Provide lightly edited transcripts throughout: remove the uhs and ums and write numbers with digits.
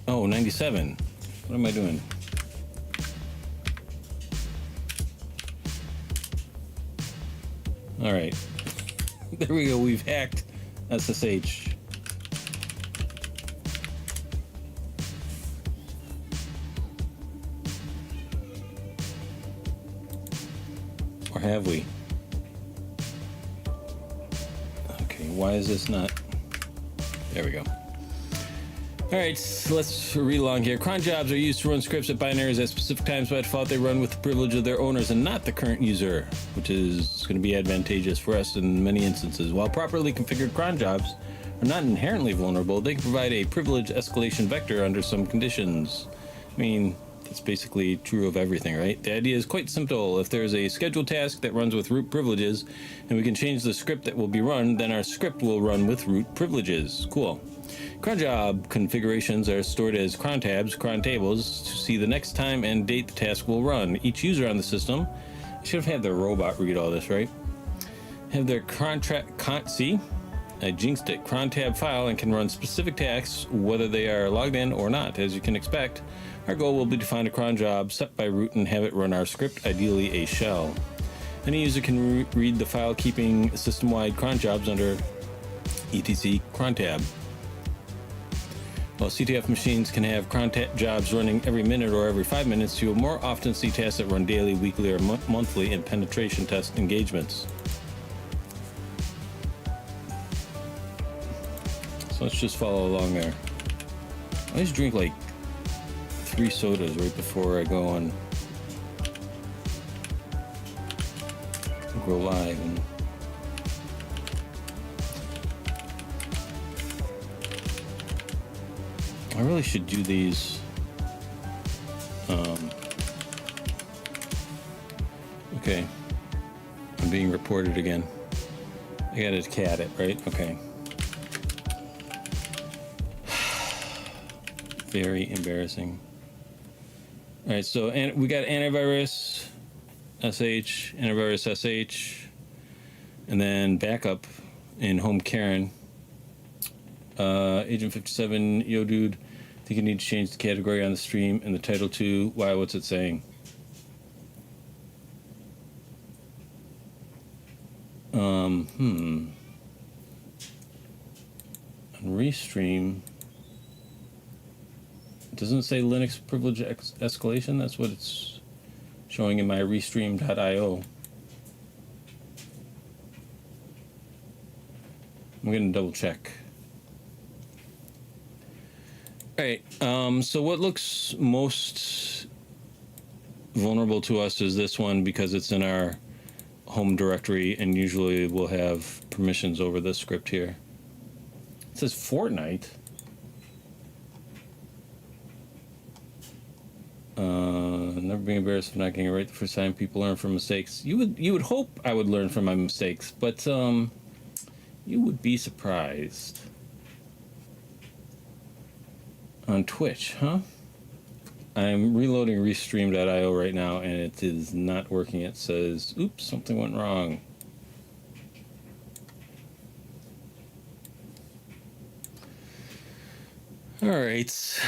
Oh, 97. What am I doing? All right. There we go. We've hacked SSH. Or have we? Okay, why is this not? There we go. All right, so let's read along here. Cron jobs are used to run scripts at binaries at specific times. By default, they run with the privilege of their owners and not the current user, which is going to be advantageous for us in many instances. While properly configured cron jobs are not inherently vulnerable, they can provide a privilege escalation vector under some conditions. I mean, that's basically true of everything, right? The idea is quite simple. If there's a scheduled task that runs with root privileges, and we can change the script that will be run, then our script will run with root privileges. Cool. Cron job configurations are stored as cron tabs, cron tables, to see the next time and date the task will run. Each user on the system, I should have had the robot read all this, right? Have their see? I jinxed it. Cron tab file and can run specific tasks, whether they are logged in or not. As you can expect, our goal will be to find a cron job set by root and have it run our script, ideally a shell. Any user can read the file keeping system-wide cron jobs under etc cron tab. While CTF machines can have cron jobs running every minute or every 5 minutes, you will more often see tasks that run daily, weekly, or monthly in penetration test engagements. So let's just follow along there. I always drink like 3 sodas right before I go on go live. And I really should do these. Okay. I'm being reported again. I gotta cat it, right? Okay. Very embarrassing. All right, so we got antivirus SH, antivirus SH, and then backup in home Karen. Agent 57, yo dude, I think you need to change the category on the stream and the title to why, what's it saying? On restream, it doesn't say Linux privilege escalation. That's what it's showing in my restream.io. I'm going to double check. All right, so what looks most vulnerable to us is this one because it's in our home directory, and usually we'll have permissions over this script here. It says Fortnite. Never being embarrassed of not getting it right the first time. People learn from mistakes. You would hope I would learn from my mistakes, but you would be surprised. On Twitch, huh? I'm reloading restream.io right now, and it is not working. It says, oops, something went wrong. All right.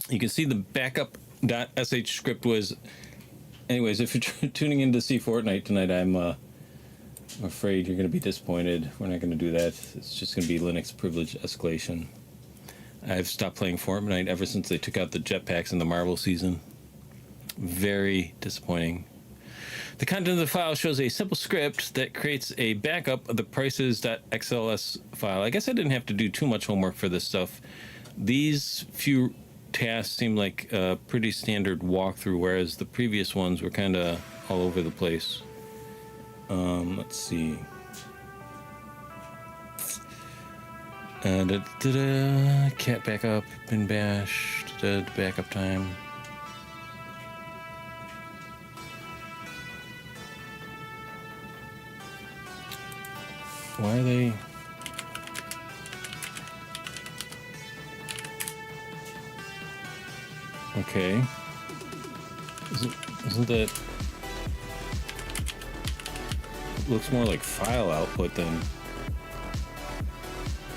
You can see the backup.sh script was... Anyways, if you're tuning in to see Fortnite tonight, I'm afraid you're going to be disappointed. We're not going to do that. It's just going to be Linux privilege escalation. I've stopped playing Fortnite ever since they took out the jetpacks in the Marvel season. Very disappointing. The content of the file shows a simple script that creates a backup of the prices.xls file. I guess I didn't have to do too much homework for this stuff. These few tasks seem like a pretty standard walkthrough, whereas the previous ones were kind of all over the place. Let's see. Cat backup, bin bash, backup time. Why are they... Okay. Isn't that... Looks more like file output than...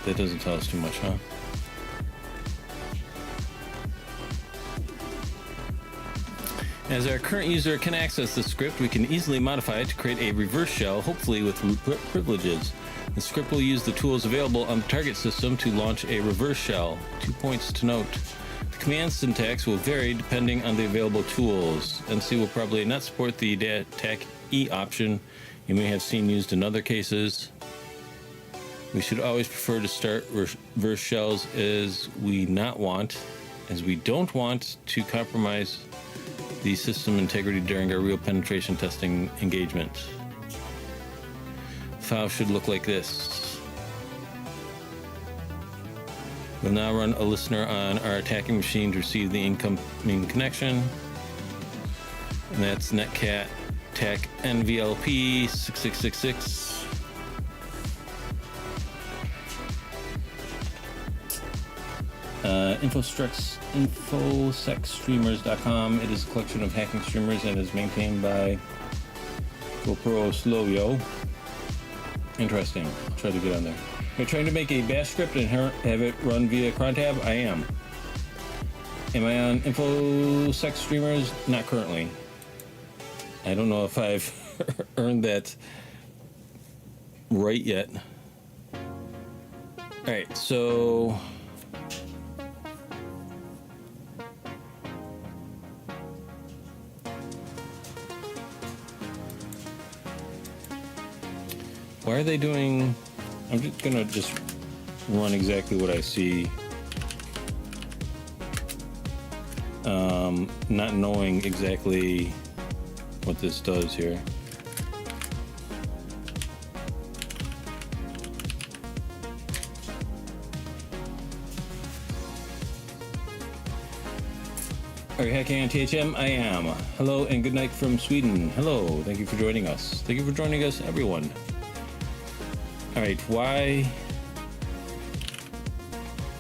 That doesn't tell us too much, huh? As our current user can access the script, we can easily modify it to create a reverse shell, hopefully with root privileges. The script will use the tools available on the target system to launch a reverse shell. 2 points to note. The command syntax will vary depending on the available tools. NC will probably not support the attack E option you may have seen used in other cases. We should always prefer to start reverse shells as we don't want to compromise the system integrity during our real penetration testing engagement. The file should look like this. We'll now run a listener on our attacking machine to receive the incoming connection. And that's netcat attack NVLP 6666. Infosecstreamers.com. It is a collection of hacking streamers and is maintained by GoPro Slovio. Interesting. I'll try to get on there. You're trying to make a bash script and have it run via cron tab? I am. Am I on InfoSec streamers? Not currently. I don't know if I've earned that right yet. Alright, so why are they doing... I'm just gonna run exactly what I see. Not knowing exactly what this does here. Are you hacking on THM? I am. Hello and good night from Sweden. Hello, thank you for joining us. Thank you for joining us, everyone. Alright, why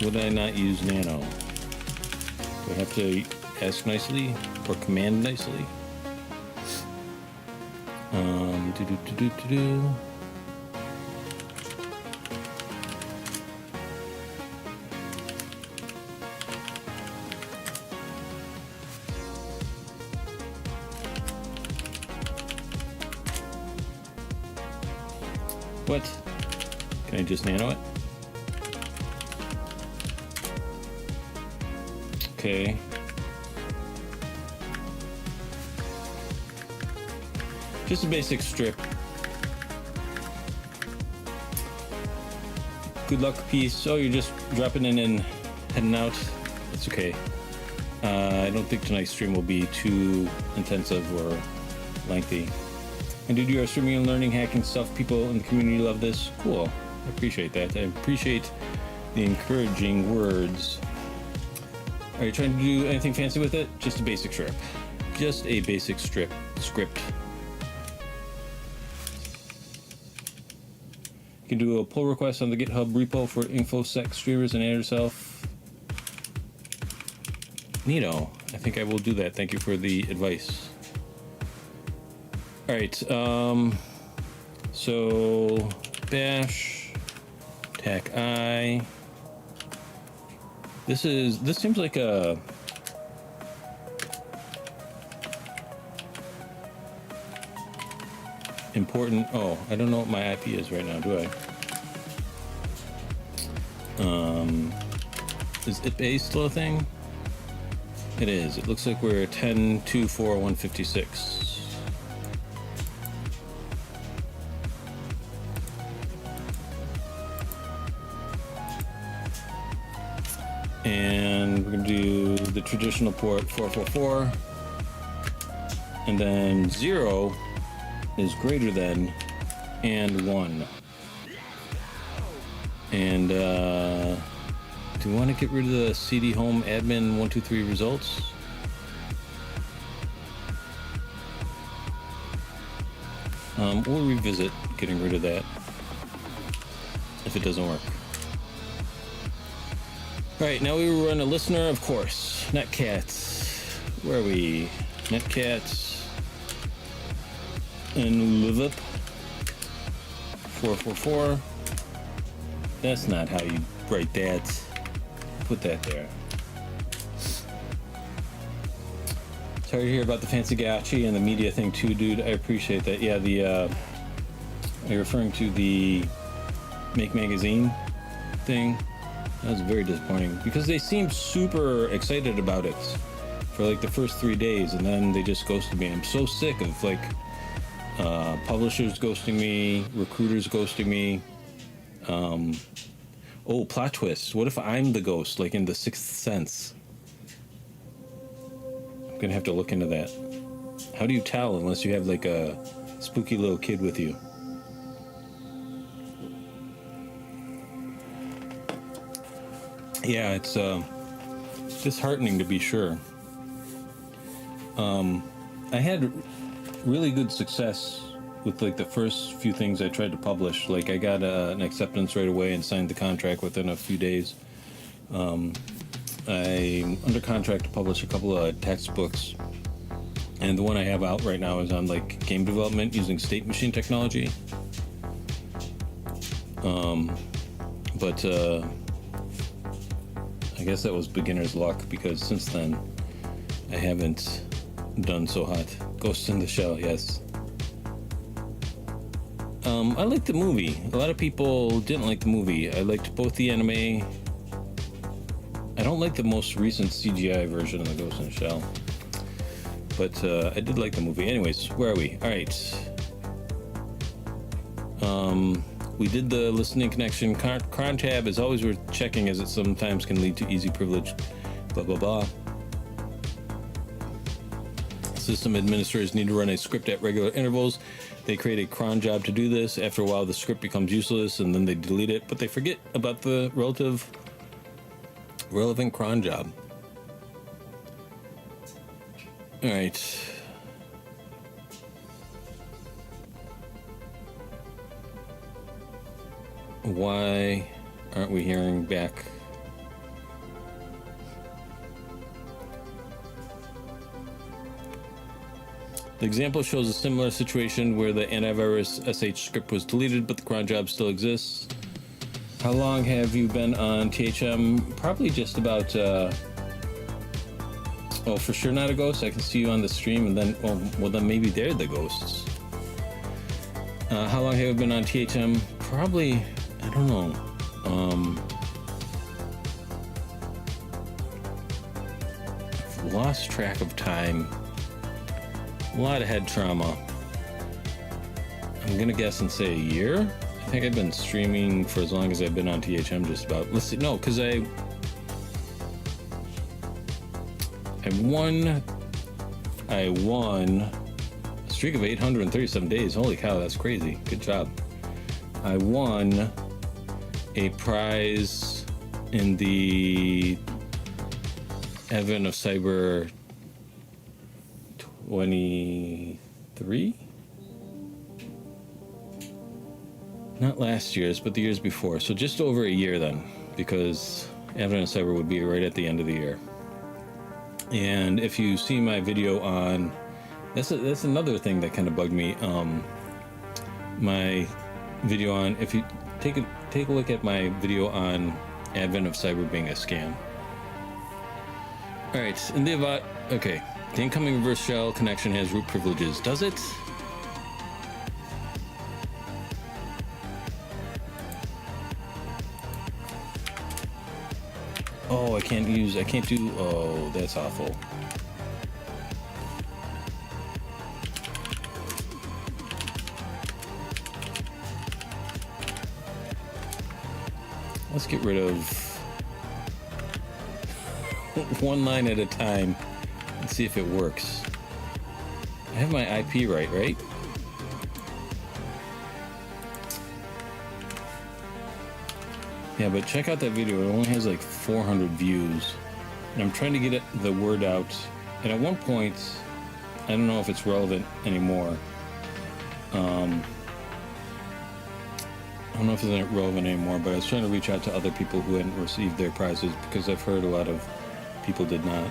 would I not use nano? Do I have to ask nicely or command nicely? What? Can I just nano it? Okay. Just a basic strip. Good luck piece. Oh, you're just dropping in and heading out. That's okay. I don't think tonight's stream will be too intensive or lengthy. And due to your streaming and learning hacking stuff, people in the community love this. Cool. I appreciate that. I appreciate the encouraging words. Are you trying to do anything fancy with it? Just a basic strip. Just a basic script. You can do a pull request on the GitHub repo for InfoSec streamers and add yourself. Neato. I think I will do that. Thank you for the advice. Alright, so bash attack I. This seems like a important. Oh, I don't know what my IP is right now, do I? Is IP still a thing? It is. It looks like we're 10.24156. And we're going to do the traditional port 444, and then 0 is greater than and 1. And do we want to get rid of the CD home admin 123 results? We'll revisit getting rid of that if it doesn't work. Alright, now we will run a listener, of course. Netcats. Where are we? Netcats. And live up. 444. That's not how you write that. Put that there. Sorry to hear about the fancy gachi and the media thing too, dude. I appreciate that. Yeah, are you referring to the Make Magazine thing? That was very disappointing because they seemed super excited about it for like the first 3 days, and then they just ghosted me. I'm so sick of like publishers ghosting me, recruiters ghosting me. Oh, plot twist. What if I'm the ghost, like in The Sixth Sense? I'm gonna have to look into that. How do you tell unless you have like a spooky little kid with you? Yeah, it's disheartening to be sure. I had really good success with like the first few things I tried to publish. Like I got an acceptance right away and signed the contract within a few days. I'm under contract to publish a couple of textbooks, and the one I have out right now is on like game development using state machine technology. But I guess that was beginner's luck because since then I haven't done so hot. Ghost in the Shell, yes. I liked the movie. A lot of people didn't like the movie. I liked both the anime. I don't like the most recent CGI version of the Ghost in the Shell, but I did like the movie. Anyways, where are we? All right. We did the listening connection. Cron tab is always worth checking as it sometimes can lead to easy privilege. Blah, blah, blah. System administrators need to run a script at regular intervals. They create a cron job to do this. After a while, the script becomes useless, and then they delete it, but they forget about the relevant cron job. All right. Why aren't we hearing back? The example shows a similar situation where the antivirus SH script was deleted, but the cron job still exists. How long have you been on THM? Probably just about, oh, for sure not a ghost. I can see you on the stream, and then, well then maybe they're the ghosts. How long have you been on THM? Probably, I don't know. I've lost track of time. A lot of head trauma. I'm gonna guess and say a year. I think I've been streaming for as long as I've been on THM, just about. Let's see. No, because I won a streak of 837 days. Holy cow, that's crazy. Good job. I won a prize in the Advent of Cyber 23? Not last year's, but the years before. So just over a year then, because Advent of Cyber would be right at the end of the year. And if you see my video on, that's another thing that kind of bugged me. My video on, if you take a look at my video on Advent of Cyber being a scam. All right, in the event, okay. The incoming reverse shell connection has root privileges. Does it? Oh, I can't do, oh, that's awful. Let's get rid of one line at a time. Let's see if it works. I have my IP right? Yeah, but check out that video. It only has like 400 views. And I'm trying to get the word out. And at one point, I don't know if it's relevant anymore. I don't know if it's relevant anymore, but I was trying to reach out to other people who hadn't received their prizes because I've heard a lot of people did not.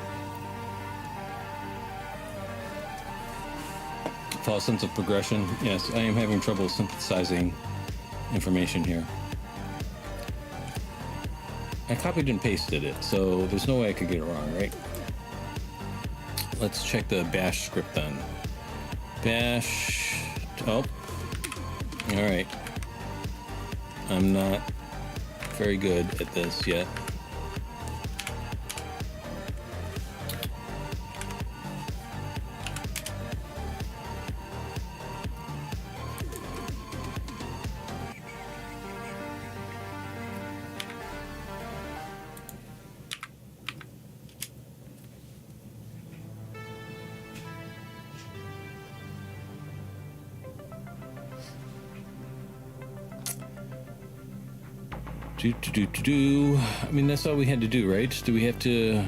False sense of progression. Yes, I am having trouble synthesizing information here. I copied and pasted it, so there's no way I could get it wrong, right? let's check the bash script then. Bash. Oh. All right. I'm not very good at this yet. I mean, that's all we had to do, right? Do we have to...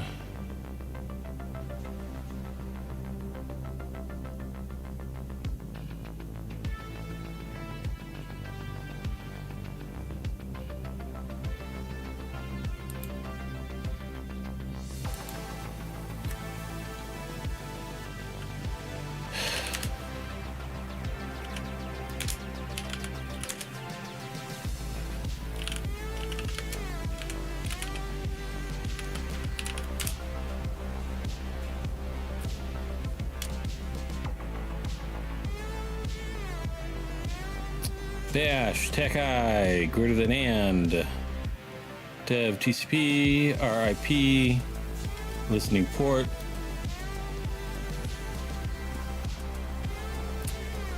Dash, TechI, greater than and, dev, TCP, RIP, listening port,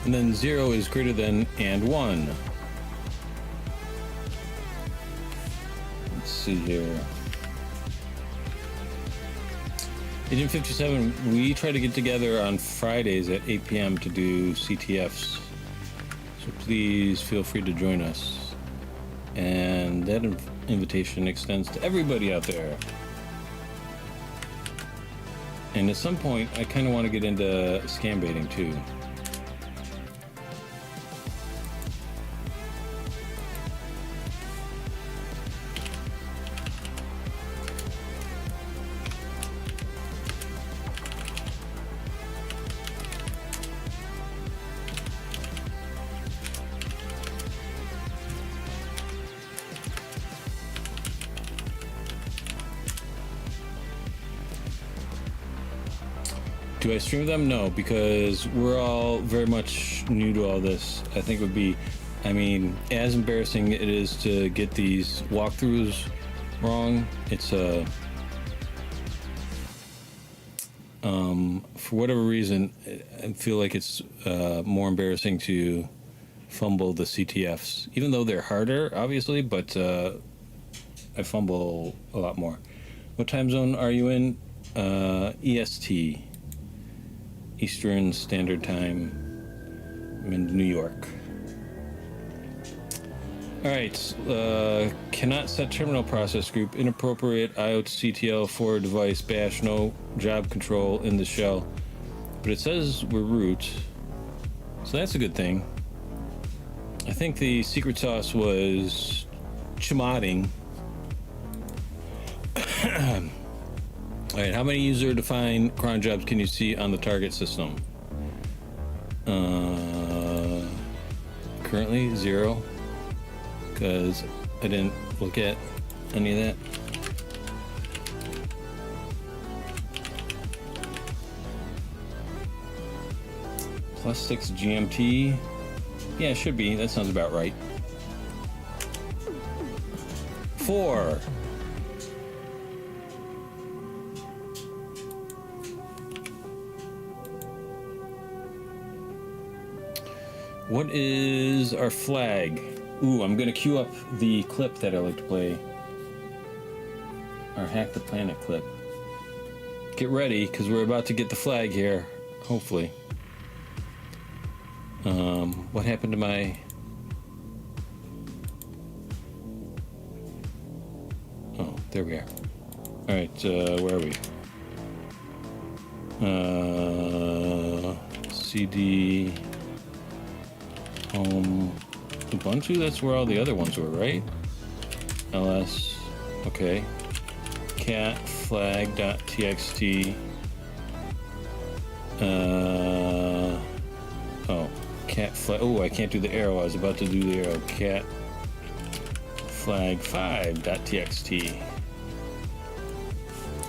and then 0 is greater than and 1. Let's see here. Agent 57, we try to get together on Fridays at 8 p.m. to do CTFs. So please feel free to join us. And that invitation extends to everybody out there. And at some point, I kind of want to get into scam baiting too. Do I stream them? No, because we're all very much new to all this. I think it would be, I mean, as embarrassing it is to get these walkthroughs wrong, it's for whatever reason, I feel like it's more embarrassing to fumble the CTFs, even though they're harder, obviously, but I fumble a lot more. What time zone are you in? EST. Eastern Standard Time. I'm in New York. All right. Cannot set terminal process group. Inappropriate IOT CTL for device bash. No job control in the shell. But it says we're root. So that's a good thing. I think the secret sauce was chmodding. All right, how many user-defined cron jobs can you see on the target system? Currently 0, because I didn't look at any of that. +6 GMT. Yeah, it should be. That sounds about right. 4. What is our flag? Ooh, I'm gonna queue up the clip that I like to play. Our Hack the Planet clip. Get ready, because we're about to get the flag here, hopefully. What happened to my... Oh, there we are. Alright, where are we? CD... Ubuntu, that's where all the other ones were, right? ls, okay. Cat flag.txt. Oh, cat flag. Oh, I can't do the arrow. I was about to do the arrow. Cat flag 5.txt.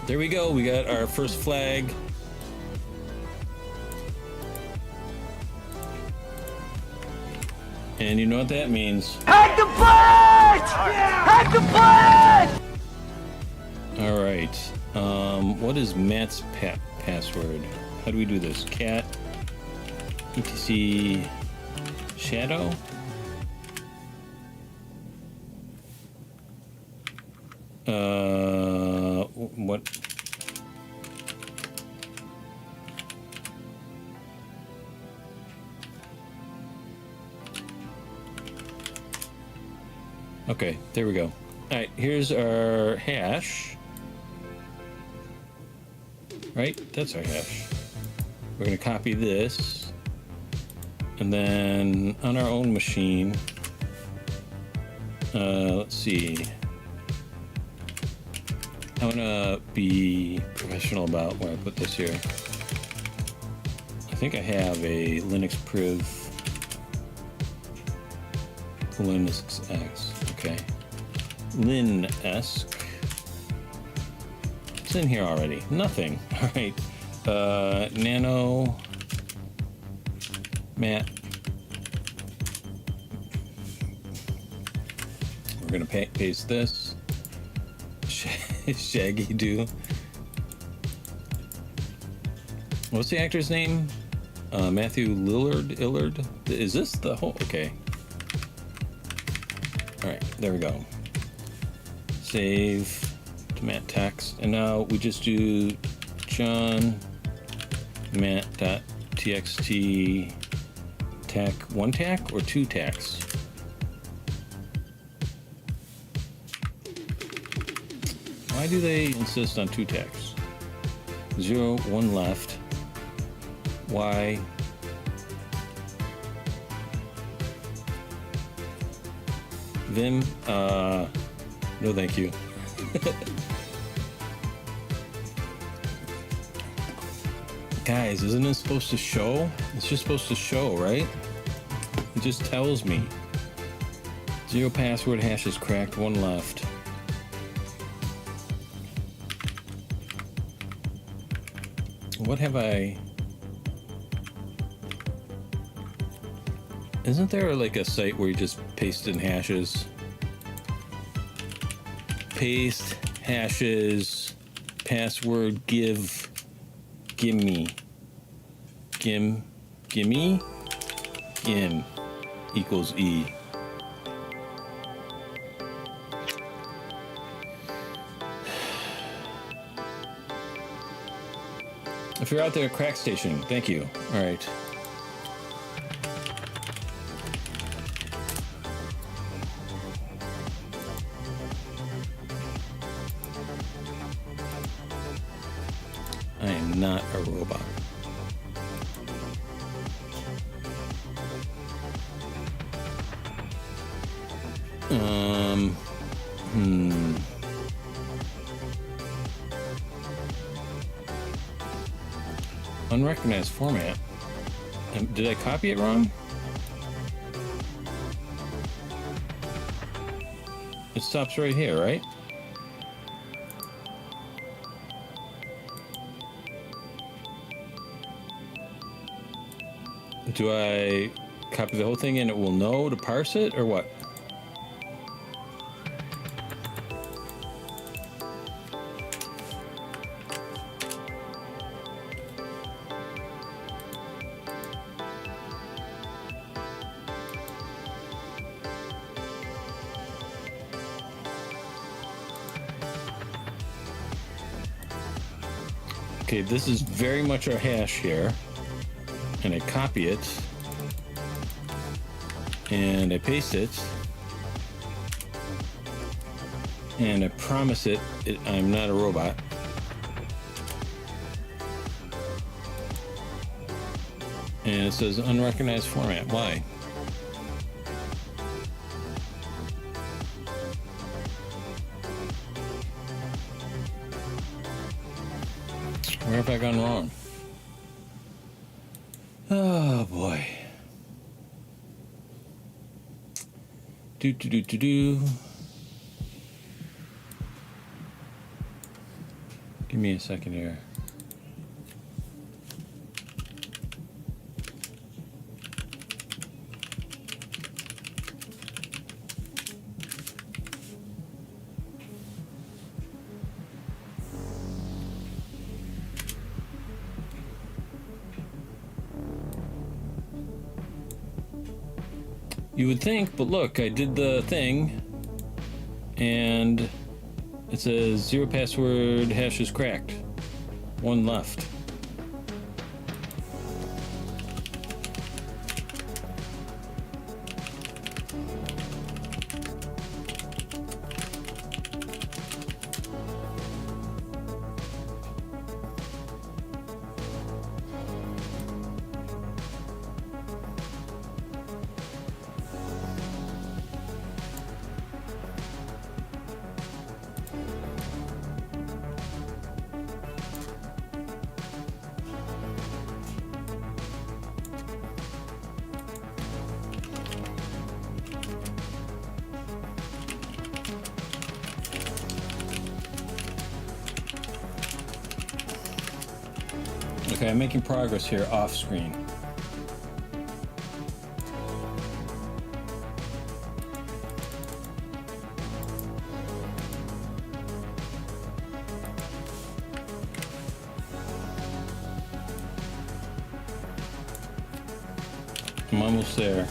There we go. We got our first flag. And you know what that means. Hack the pledge! Hack the pledge! All right. What is Matt's password? How do we do this? Cat etc shadow. What? Okay, there we go. All right, here's our hash. Right, that's our hash. We're gonna copy this, and then on our own machine, let's see. I want to be professional about where I put this here. I think I have a Linux priv Linux X. Okay. Lin-esque. What's in here already? Nothing. All right. Nano Matt. We're gonna paste this. Shaggy Doo. What's the actor's name? Matthew Illard. Is this the whole? Okay. All right, there we go. Save to Matt text, and now we just do John Matt.txt tac, one tac or two tacs? Why do they insist on two tacs? 0, 1 left. Why? Vim, no thank you. Guys, isn't it supposed to show? It's just supposed to show, right? It just tells me. 0 password hash is cracked, 1 left. What have I... Isn't there like a site where you just paste in hashes? Paste, hashes, password, gimme equals E. If you're out there, crack station, thank you. All right. I am not a robot. Unrecognized format. Did I copy it wrong? It stops right here, right? Do I copy the whole thing and it will know to parse it, or what? Okay, this is very much our hash here. And I copy it. And I paste it. And I promise I'm not a robot. And it says unrecognized format. Why? Where have I gone wrong? Oh boy. Do. Give me a second here. You would think, but look, I did the thing, and it says 0 password hash is cracked. 1 left. Okay, I'm making progress here off screen. I'm almost there.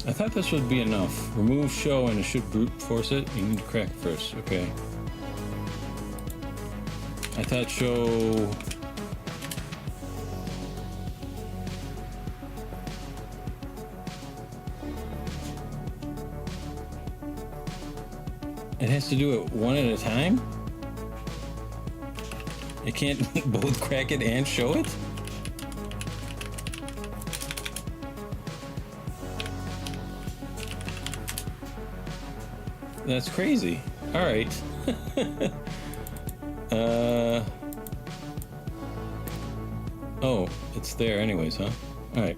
I thought this would be enough. Remove show and it should brute force it. You need to crack it first. Okay. I thought show... It has to do it one at a time? It can't both crack it and show it? That's crazy. All right. Oh, it's there anyways, huh? All right.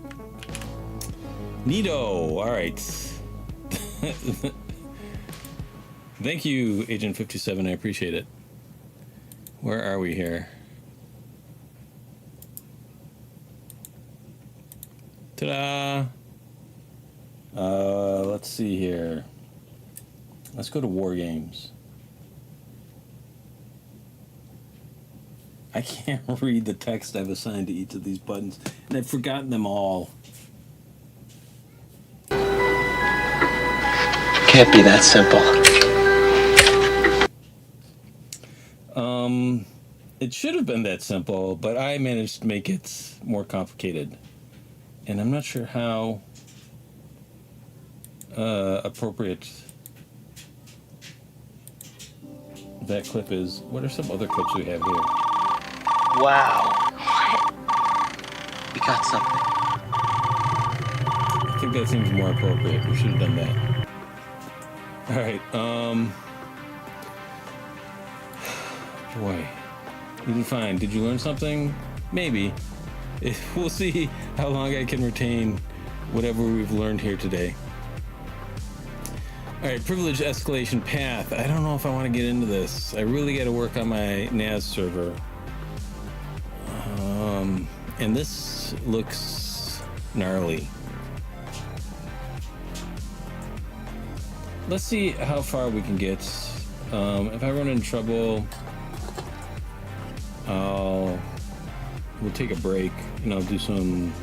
Neato. All right. Thank you, Agent 57. I appreciate it. Where are we here? Ta-da! Let's see here. Let's go to War Games. I can't read the text I've assigned to each of these buttons, and I've forgotten them all. Can't be that simple. It should have been that simple, but I managed to make it more complicated. And I'm not sure how appropriate that clip is. What are some other clips we have here? Wow. We got something. I think that seems more appropriate. We should have done that. All right. Boy, you did fine. Did you learn something? Maybe. We'll see how long I can retain whatever we've learned here today. All right, privilege escalation path. I don't know if I want to get into this. I really got to work on my NAS server. And this looks gnarly. Let's see how far we can get. If I run into trouble, we'll take a break and I'll do some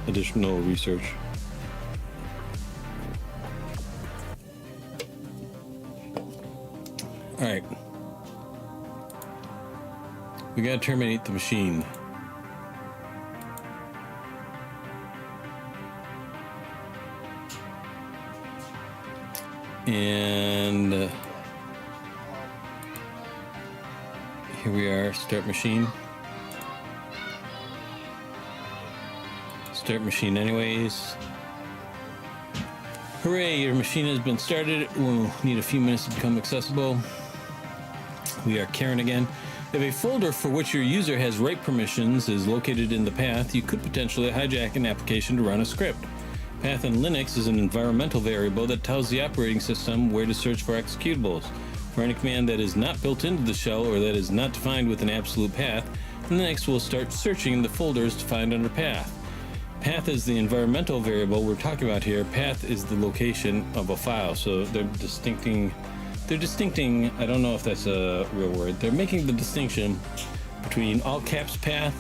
additional research. All right. We gotta terminate the machine. And here we are, start machine. Start machine anyways. Hooray, your machine has been started. We'll need a few minutes to become accessible. We are Karen again. If a folder for which your user has write permissions is located in the path, you could potentially hijack an application to run a script. Path in Linux is an environmental variable that tells the operating system where to search for executables. For any command that is not built into the shell or that is not defined with an absolute path, Linux will start searching the folders to find under path. Path is the environmental variable we're talking about here. Path is the location of a file. So they're distincting, I don't know if that's a real word. They're making the distinction between all caps path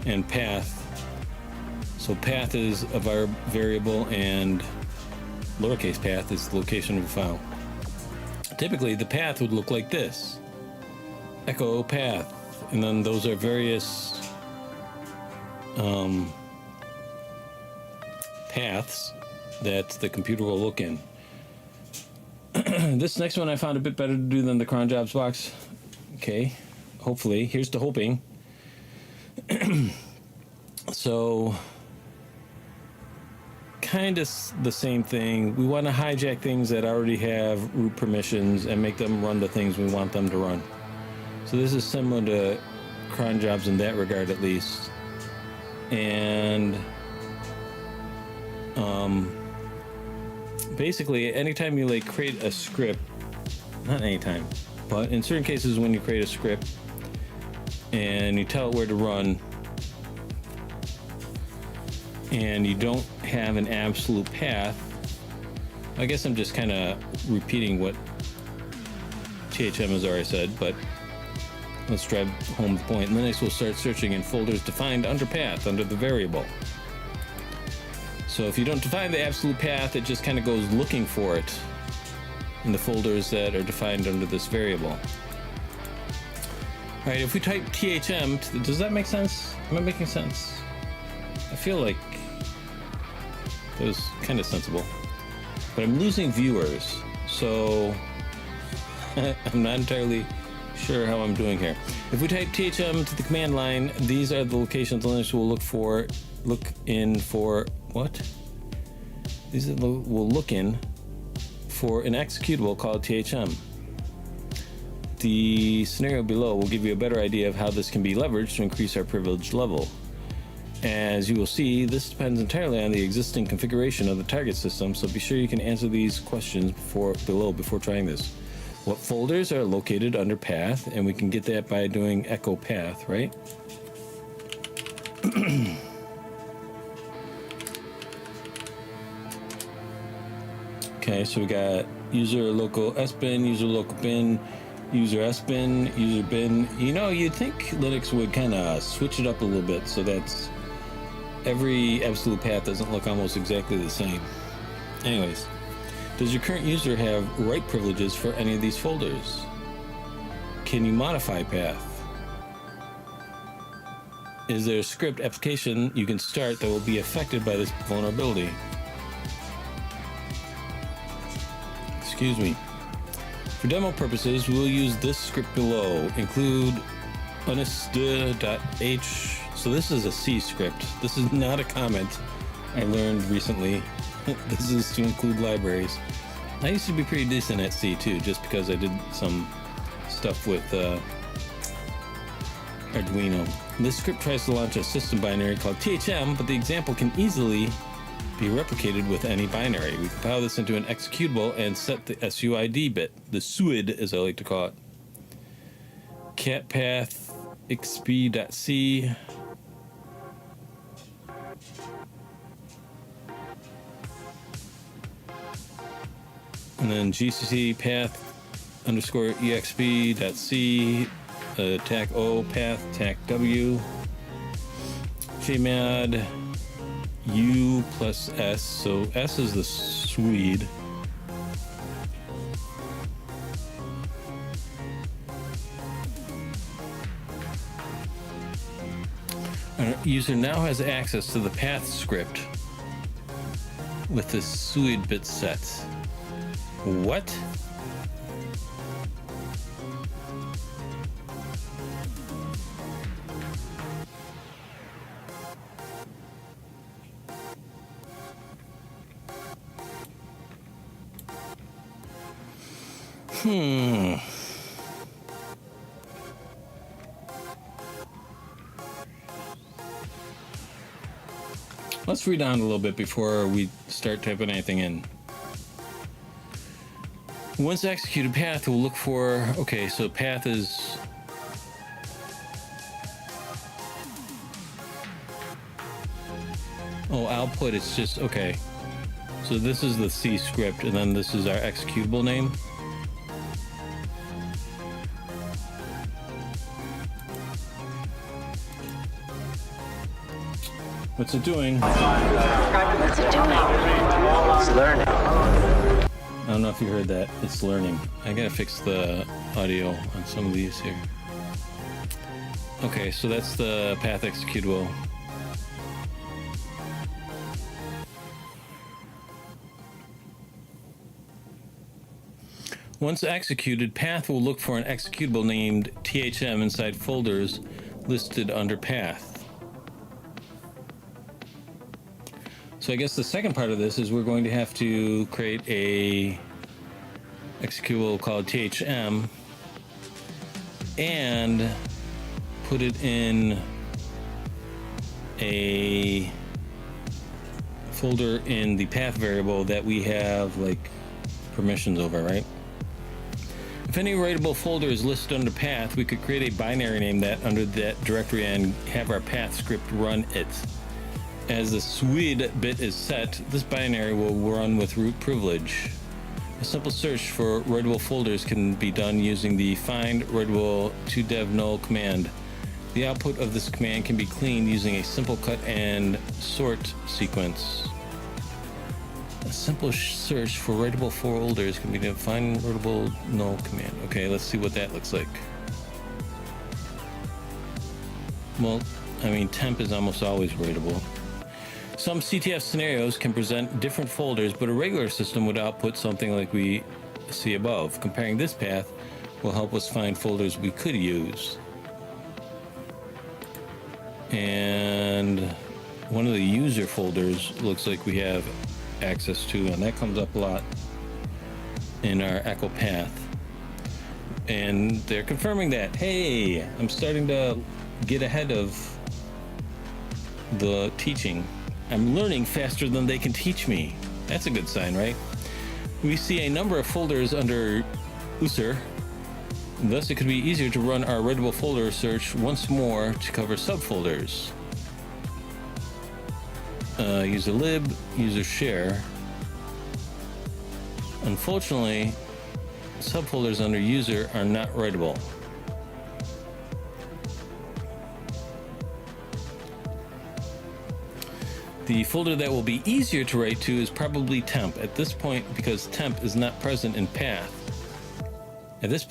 and path So path is of our variable, and lowercase path is the location of a file. Typically, the path would look like this. Echo path. And then those are various paths that the computer will look in. This next one I found a bit better to do than the cron jobs box. Okay, hopefully. Here's to hoping. So, kind of the same thing. We want to hijack things that already have root permissions and make them run the things we want them to run. So this is similar to cron jobs in that regard, at least. And basically, anytime you like create a script, not anytime, but in certain cases when you create a script and you tell it where to run, and you don't have an absolute path, I guess I'm just kind of repeating what THM has already said, but let's drive home the point. And then next we'll start searching in folders defined under path, under the variable. So if you don't define the absolute path, it just kind of goes looking for it in the folders that are defined under this variable. All right, if we type THM, does that make sense? Am I making sense? I feel like that was kind of sensible. But I'm losing viewers, so I'm not entirely sure how I'm doing here. If we type THM to the command line, these are the locations Linux will look in for what? These are will look in for an executable called THM. The scenario below will give you a better idea of how this can be leveraged to increase our privilege level. As you will see, this depends entirely on the existing configuration of the target system, so be sure you can answer these questions before trying this. What folders are located under path? And we can get that by doing echo path, right? Okay, so we got user local sbin, user local bin, user sbin, user bin. You know, you'd think Linux would kind of switch it up a little bit so that every absolute path doesn't look almost exactly the same. Anyways, does your current user have write privileges for any of these folders? Can you modify path? Is there a script application you can start that will be affected by this vulnerability? Excuse me. For demo purposes, we will use this script below. Include unist.h. So this is a C script. This is not a comment I learned recently. This is to include libraries. I used to be pretty decent at C too, just because I did some stuff with Arduino. This script tries to launch a system binary called THM, but the example can easily be replicated with any binary. We compile this into an executable and set the SUID bit, the SUID as I like to call it. Cat path xp.c. And then gcc path underscore exp.c, tac o path tac w, jmad u plus s, so s is the Swede. Our user now has access to the path script with the Swede bit set. What? Let's read on a little bit before we start typing anything in. Once executed, path will look for, okay, so path is, oh, output, it's just, okay. So this is the C script, and then this is our executable name. What's it doing? What's it doing? It's learning. I don't know if you heard that. It's learning. I gotta fix the audio on some of these here. Okay, so that's the path executable. Once executed, path will look for an executable named THM inside folders listed under path. So I guess the second part of this is we're going to have to create a executable called THM and put it in a folder in the path variable that we have like permissions over, right? If any writable folder is listed under path, we could create a binary name that under that directory and have our path script run it. As the SWID bit is set, this binary will run with root privilege. A simple search for writable folders can be done using the find writable to dev null command. The output of this command can be cleaned using a simple cut and sort sequence. A simple search for writable folders can be done find writable null command. Okay, let's see what that looks like. Well, I mean, temp is almost always writable. Some CTF scenarios can present different folders, but a regular system would output something like we see above. Comparing this path will help us find folders we could use. And one of the user folders looks like we have access to, and that comes up a lot in our Echo path. And they're confirming that, hey, I'm starting to get ahead of the teaching. I'm learning faster than they can teach me. That's a good sign, right? We see a number of folders under user. Thus, it could be easier to run our writable folder search once more to cover subfolders. User lib, user share. Unfortunately, subfolders under user are not writable. The folder that will be easier to write to is probably temp at this point because temp is not present in path. So this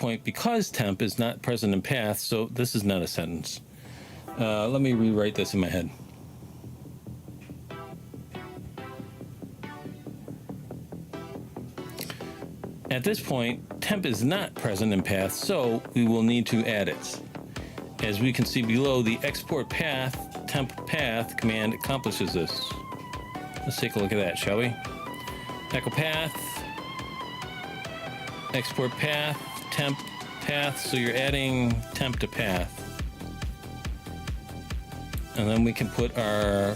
is not a sentence. Let me rewrite this in my head. At this point, temp is not present in path, so we will need to add it. As we can see below, the export path temp path command accomplishes this. Let's take a look at that, shall we? Echo path, export path, temp path, so you're adding temp to path. And then we can put our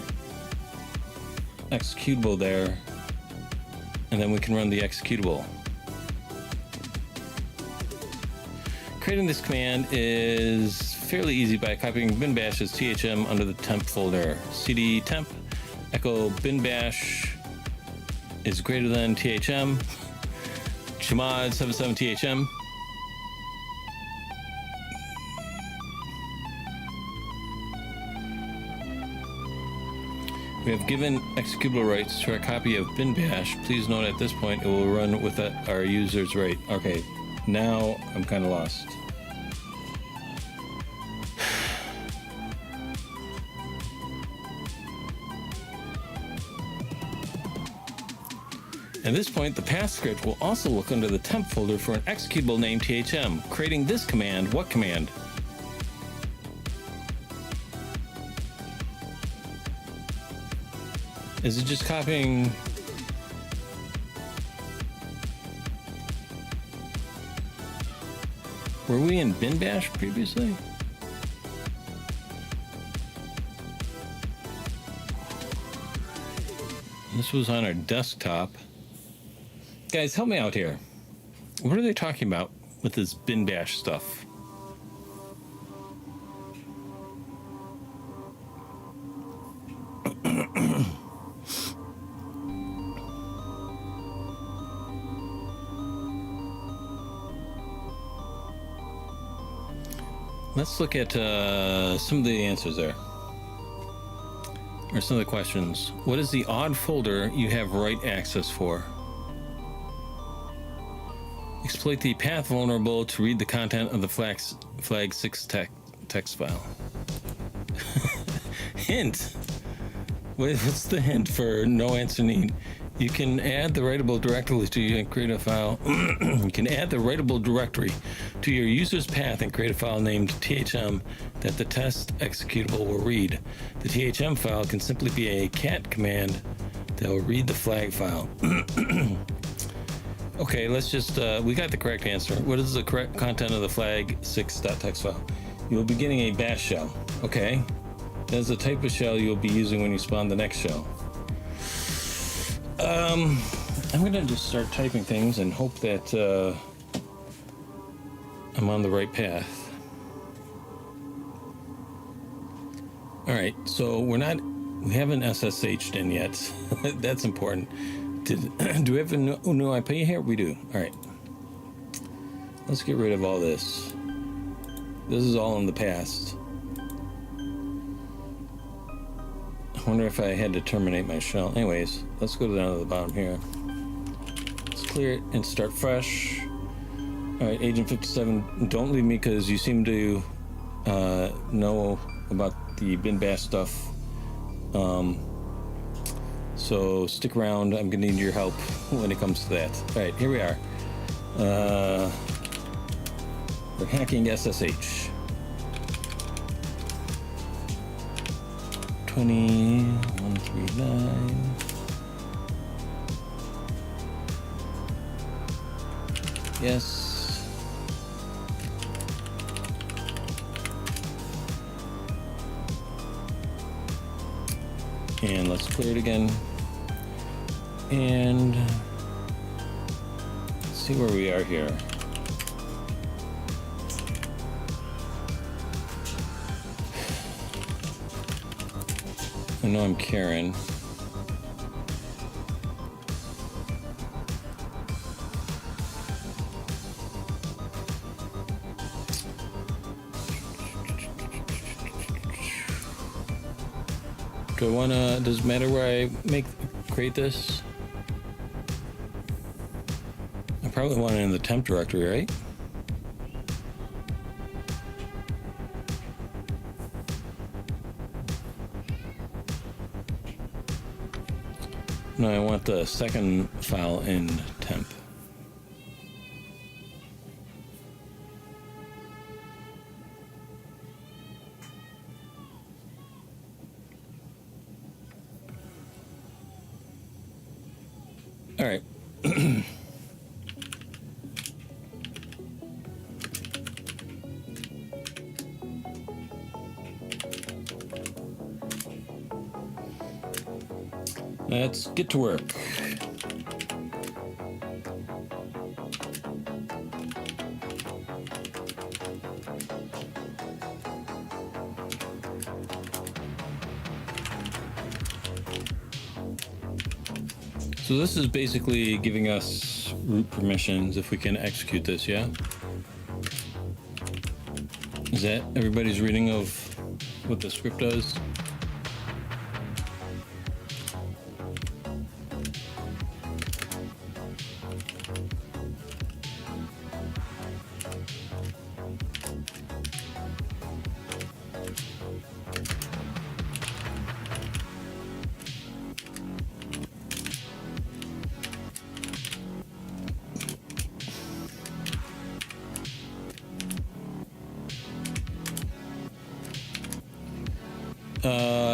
executable there, and then we can run the executable. Creating this command is fairly easy by copying bin bash's THM under the temp folder. cd temp echo bin bash is greater than THM chmod 77 THM. We have given executable rights to our copy of bin bash. Please note at this point it will run with our user's right. Okay, now I'm kind of lost. At this point, the path script will also look under the temp folder for an executable named THM. Creating this command, what command? Is it just copying? Were we in bin bash previously? This was on our desktop. Guys, help me out here. What are they talking about with this bin bash stuff? Let's look at some of the answers there. Or some of the questions. What is the odd folder you have write access for? Exploit the path vulnerable to read the content of the flag 6 text file. Hint. What's the hint for no answer need? You can add the writable directory to your create a file. You can add the writable directory to your user's path and create a file named THM that the test executable will read. The THM file can simply be a cat command that will read the flag file. Okay, let's just, we got the correct answer. What is the correct content of the flag 6.txt file? You will be getting a bash shell. Okay. That is the type of shell you'll be using when you spawn the next shell. I'm gonna just start typing things and hope that I'm on the right path. All right, so we haven't SSH'd in yet. That's important. Do we have a new IP here? We do. All right. Let's get rid of all this. This is all in the past. I wonder if I had to terminate my shell. Anyways, let's go down to the bottom here. Let's clear it and start fresh. All right, Agent 57, don't leave me because you seem to know about the bin bash stuff. So stick around. I'm gonna need your help when it comes to that. All right, here we are. We're hacking SSH. 20139. Yes. And let's clear it again. And let's see where we are here. I know I'm Karen. Do I wanna, does it matter where I create this? I probably want it in the temp directory, right? No, I want the second file in temp. All right. Let's get to work. So this is basically giving us root permissions if we can execute this, yeah? Is that everybody's reading of what the script does?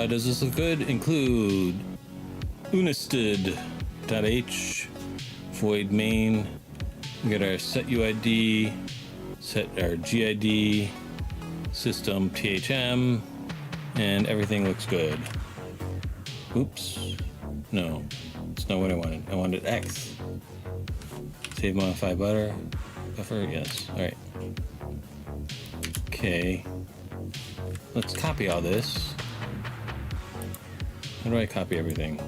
Does this look good? Include unisted.h void main. We got our set UID, set our GID, system THM, and everything looks good. Oops. No, it's not what I wanted. I wanted X. Save modify buffer. Yes. All right. Okay. Let's copy all this. How do I copy everything?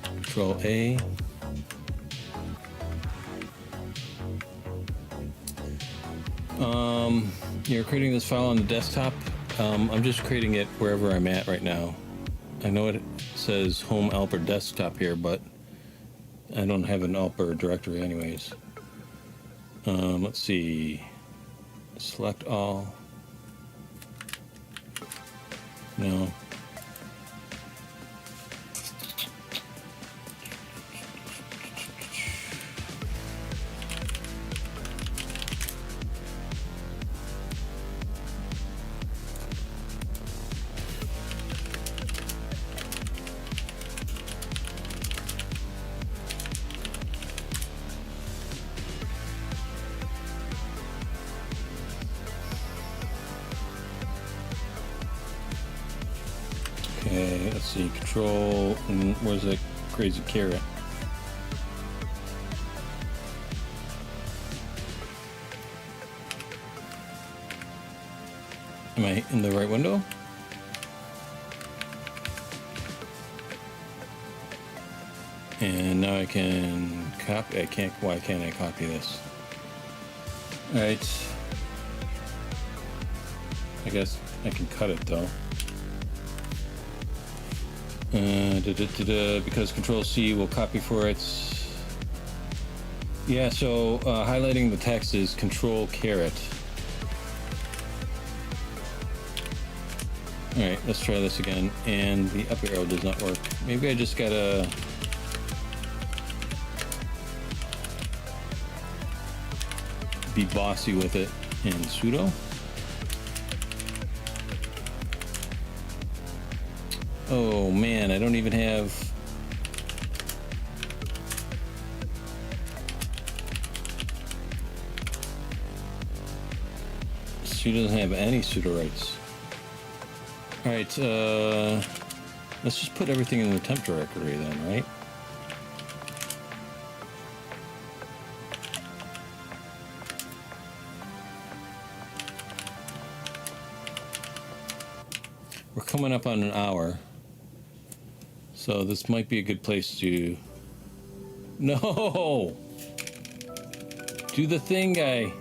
Control A. You're creating this file on the desktop. I'm just creating it wherever I'm at right now. I know it says home Alper desktop here, but I don't have an Alper directory anyways. Let's see. Select all. No. Okay, let's see, control, where's that crazy carrot? Am I in the right window? And now I can copy, why can't I copy this? Alright. I guess I can cut it though. Because Control C will copy for its. Yeah, so highlighting the text is Control caret. Alright, let's try this again. And the up arrow does not work. Maybe I just gotta. Be bossy with it in sudo. Oh man, I don't even have. She doesn't have any sudo rights. Alright, let's just put everything in the temp directory then, right? We're coming up on an hour. So this might be a good place to... No! Do the thing, guy.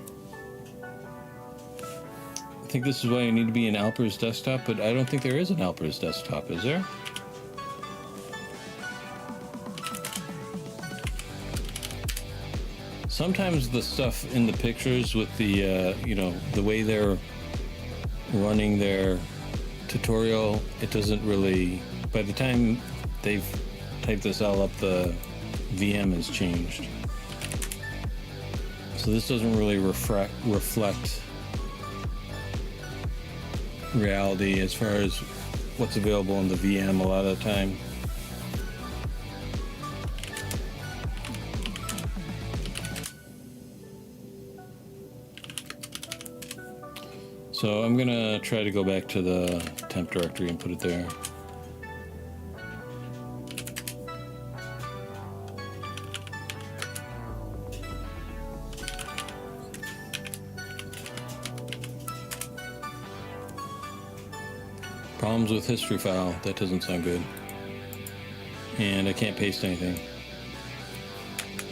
I think this is why you need to be in Alper's desktop, but I don't think there is an Alper's desktop, is there? Sometimes the stuff in the pictures with the, you know, the way they're running their tutorial, it doesn't really... By the time they've typed this all up, the VM has changed. So this doesn't really reflect reality as far as what's available in the VM a lot of the time. So I'm gonna try to go back to the temp directory and put it there. Problems with history file. That doesn't sound good. And I can't paste anything.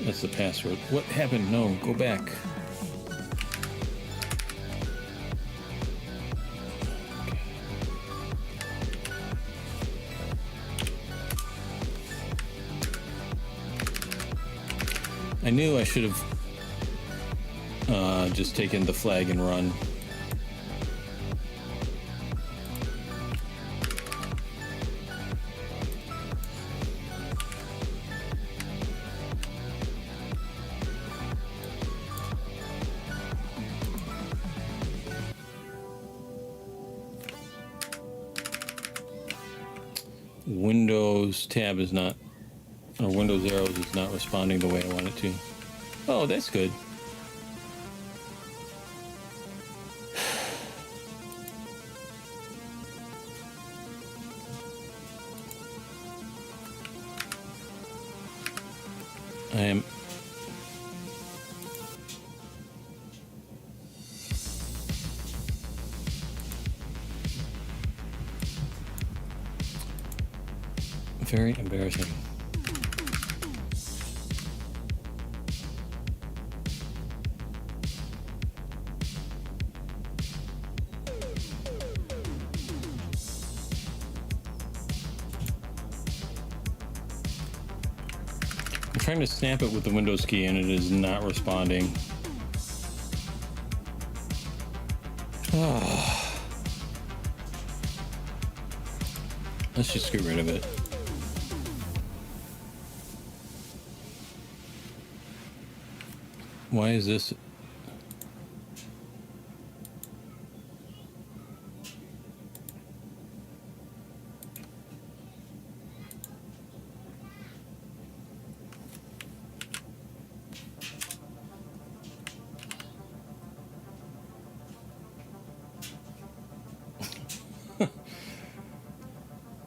That's the password. What happened? No, go back. I knew I should have just taken the flag and run. Windows tab is not, or Windows arrows is not responding the way I want it to. Oh, that's good. I am very embarrassing. trying to snap it with the Windows key and it is not responding. Oh. Let's just get rid of it. Why is this?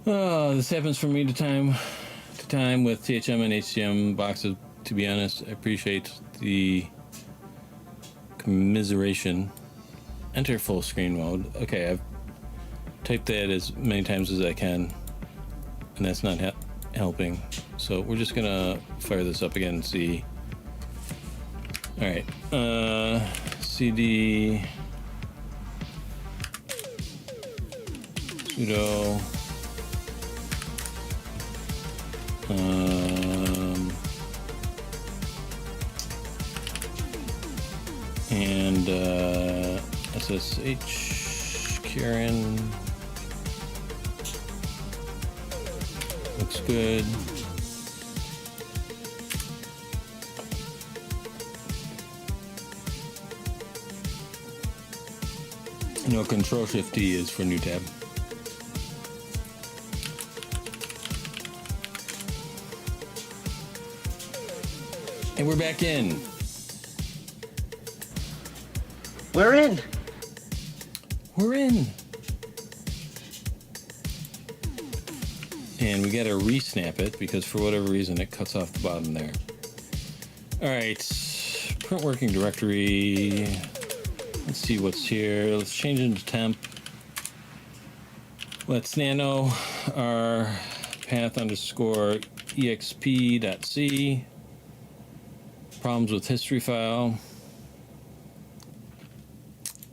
Oh, this happens from me to time with THM and HCM boxes. To be honest, I appreciate the commiseration. Enter full screen mode. Okay, I've typed that as many times as I can, and that's not helping. So we're just gonna fire this up again and see. All right, CD sudo and SSH Karen looks good. No, Control Shift D is for new tab. And we're back in. We're in. We're in. And we gotta re-snap it because for whatever reason it cuts off the bottom there. Alright, print working directory. Let's see what's here. Let's change it to temp. Let's nano our path underscore exp.c. Problems with history file.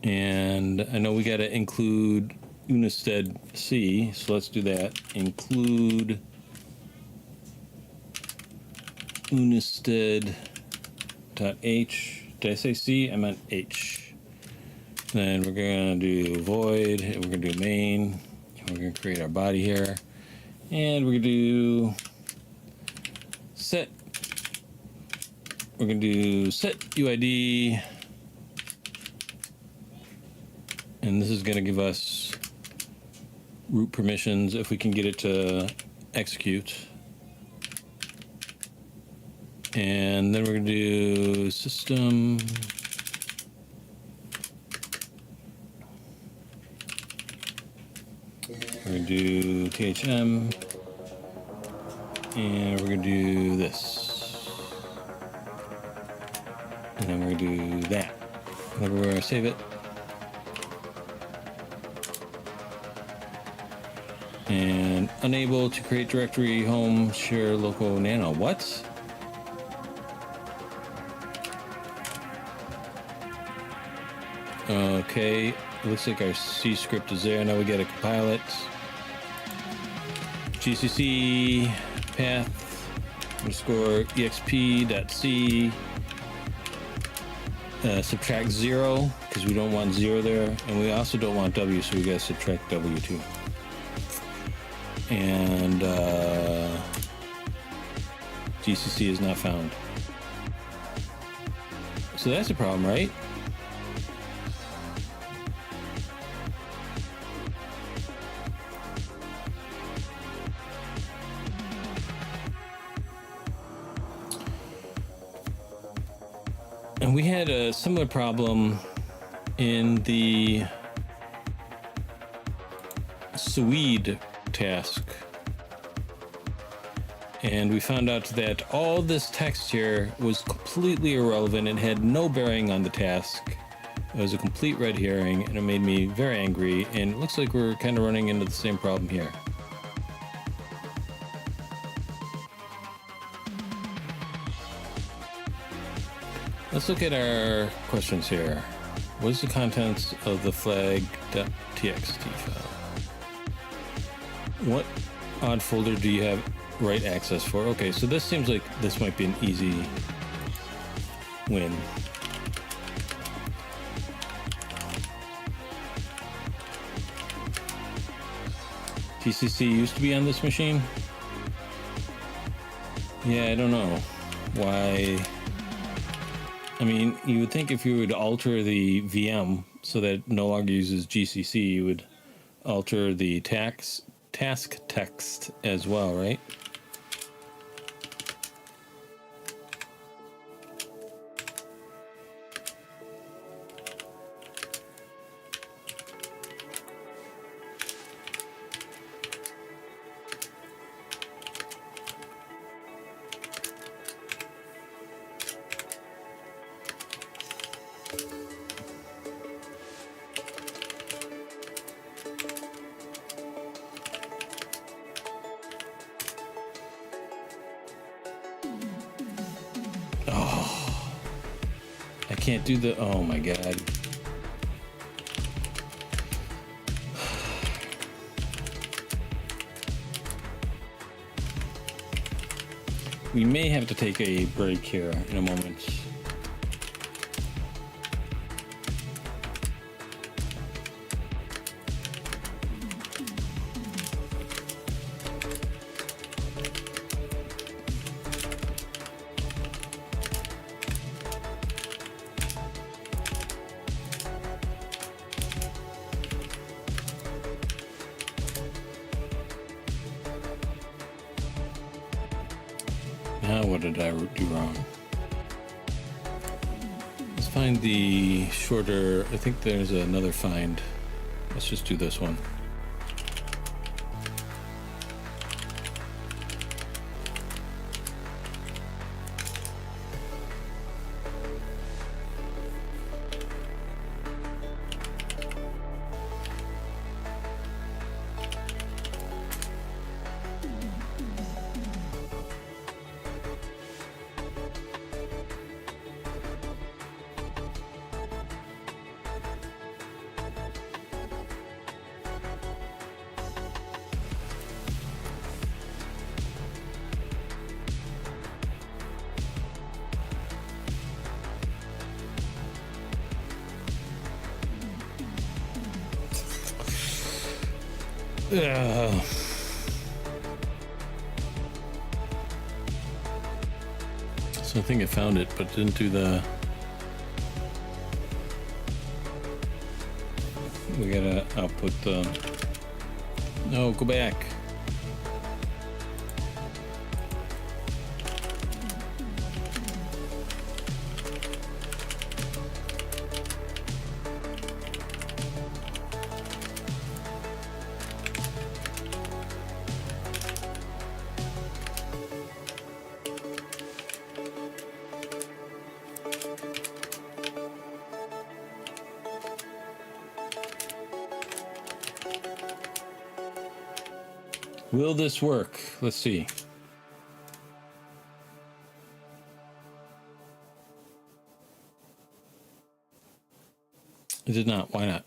And I know we got to include unisted C, so let's do that. Include unisted.h. Did I say C? I meant H. Then we're going to do void, and we're going to do main. We're going to create our body here. And we're going to do set. We're going to do set UID. And this is going to give us root permissions if we can get it to execute. And then we're going to do system. We're going to do THM. And we're going to do this. And then we're going to do that. And then we're going to save it. And unable to create directory home share local nano. What? Okay, looks like our C script is there. Now we gotta compile it. GCC path underscore exp.c subtract 0 because we don't want 0 there, and we also don't want W, so we gotta subtract W too. And GCC is not found. So that's a problem, right? And we had a similar problem in the Swede task, and we found out that all this text here was completely irrelevant and had no bearing on the task. It was a complete red herring, and it made me very angry, and it looks like we're kind of running into the same problem here. Let's look at our questions here. What is the contents of the flag.txt file? What odd folder do you have write access for. Okay, so this seems like this might be an easy win. TCC used to be on this machine. Yeah, I don't know why. I mean, you would think if you would alter the VM so that it no longer uses GCC, you would alter the task text as well, right? I can't do the, oh my god. We may have to take a break here in a moment. Now what did I do wrong? Let's find the shorter, I think there's another find. Let's just do this one. So I think I found it, but didn't do the... We gotta output the... No, go back. Will this work? Let's see. It did not. Why not?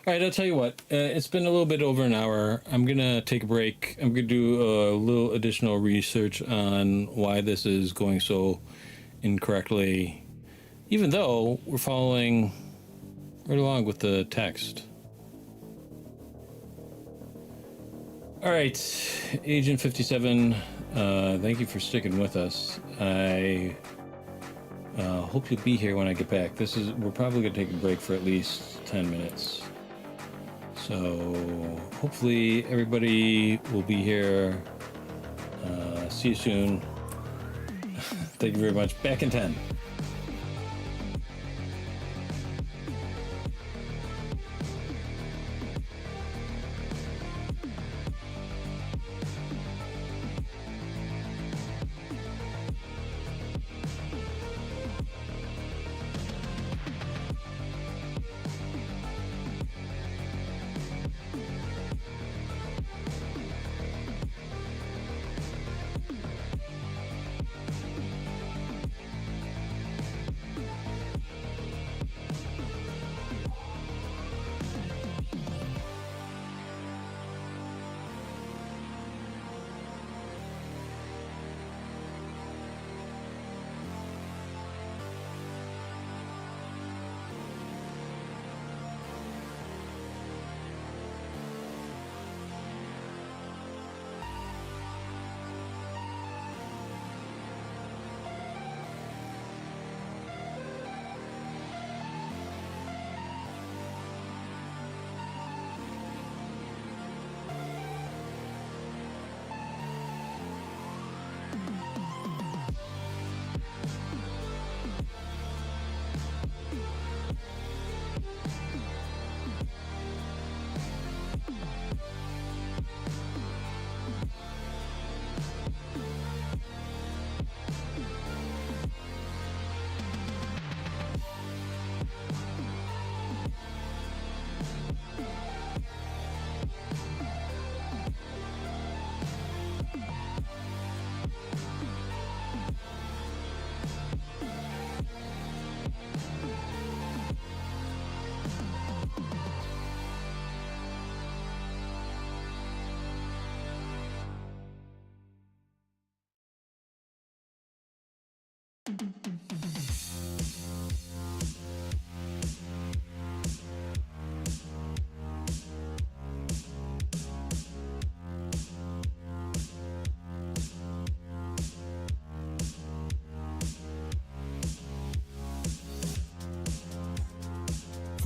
All right, I'll tell you what. It's been a little bit over an hour. I'm going to take a break. I'm going to do a little additional research on why this is going so incorrectly, even though we're following right along with the text. All right, Agent 57, thank you for sticking with us. I hope you'll be here when I get back. We're probably gonna take a break for at least 10 minutes. So hopefully everybody will be here. See you soon. Thank you very much. Back in 10.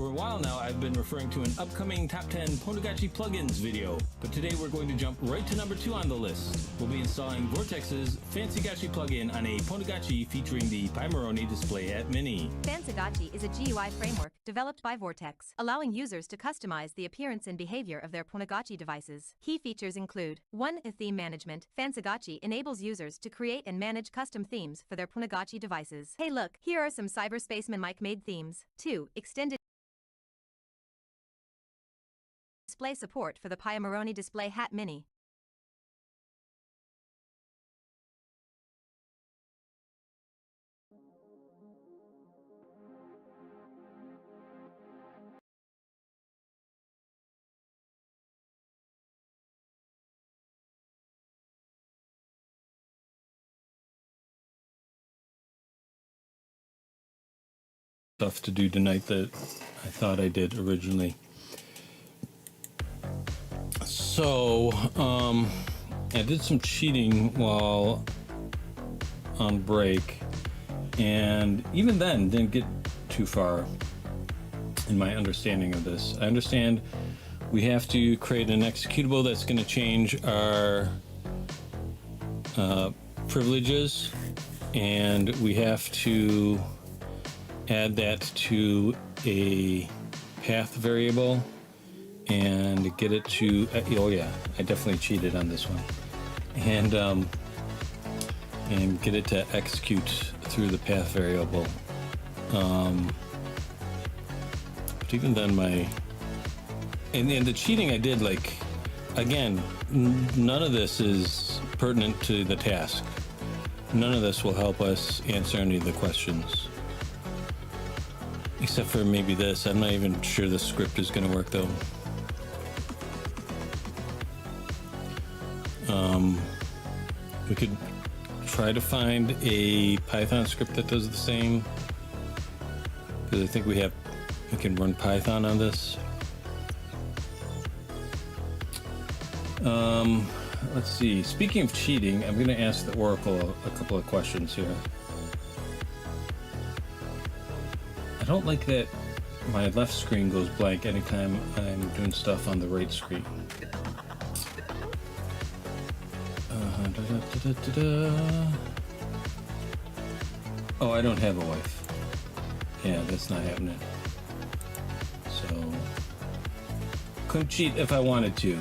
For a while now, I've been referring to an upcoming Top 10 Pwnagotchi plugins video, but today we're going to jump right to number 2 on the list. We'll be installing Vortex's Fancygochi plugin on a Pwnagotchi featuring the Pimoroni Display Hat Mini. Fancygochi is a GUI framework developed by Vortex, allowing users to customize the appearance and behavior of their Pwnagotchi devices. Key features include 1. Theme management. Fancygochi enables users to create and manage custom themes for their Pwnagotchi devices. Hey look, here are some Cyberspaceman Mike-made themes. 2. Extended display support for the Pimoroni Display Hat Mini. Stuff to do tonight that I thought I did originally. So, I did some cheating while on break, and even then didn't get too far in my understanding of this. I understand we have to create an executable that's going to change our privileges, and we have to add that to a path variable and get it to, oh yeah, I definitely cheated on this one, and get it to execute through the path variable. But even then and the cheating I did, like, again, none of this is pertinent to the task. None of this will help us answer any of the questions. Except for maybe this. I'm not even sure the script is going to work though. We could try to find a Python script that does the same, because I think we can run Python on this. Let's see. Speaking of cheating, I'm going to ask the Oracle a couple of questions here. I don't like that my left screen goes blank anytime I'm doing stuff on the right screen. Oh, I don't have a wife. Yeah, that's not happening. So, couldn't cheat if I wanted to.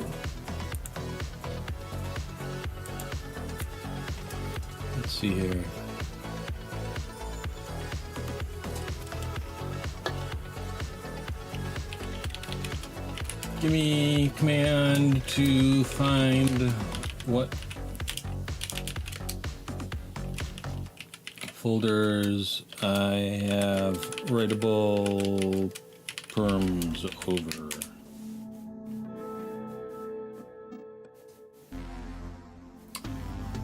Let's see here. Give me command to find what folders I have writable perms over.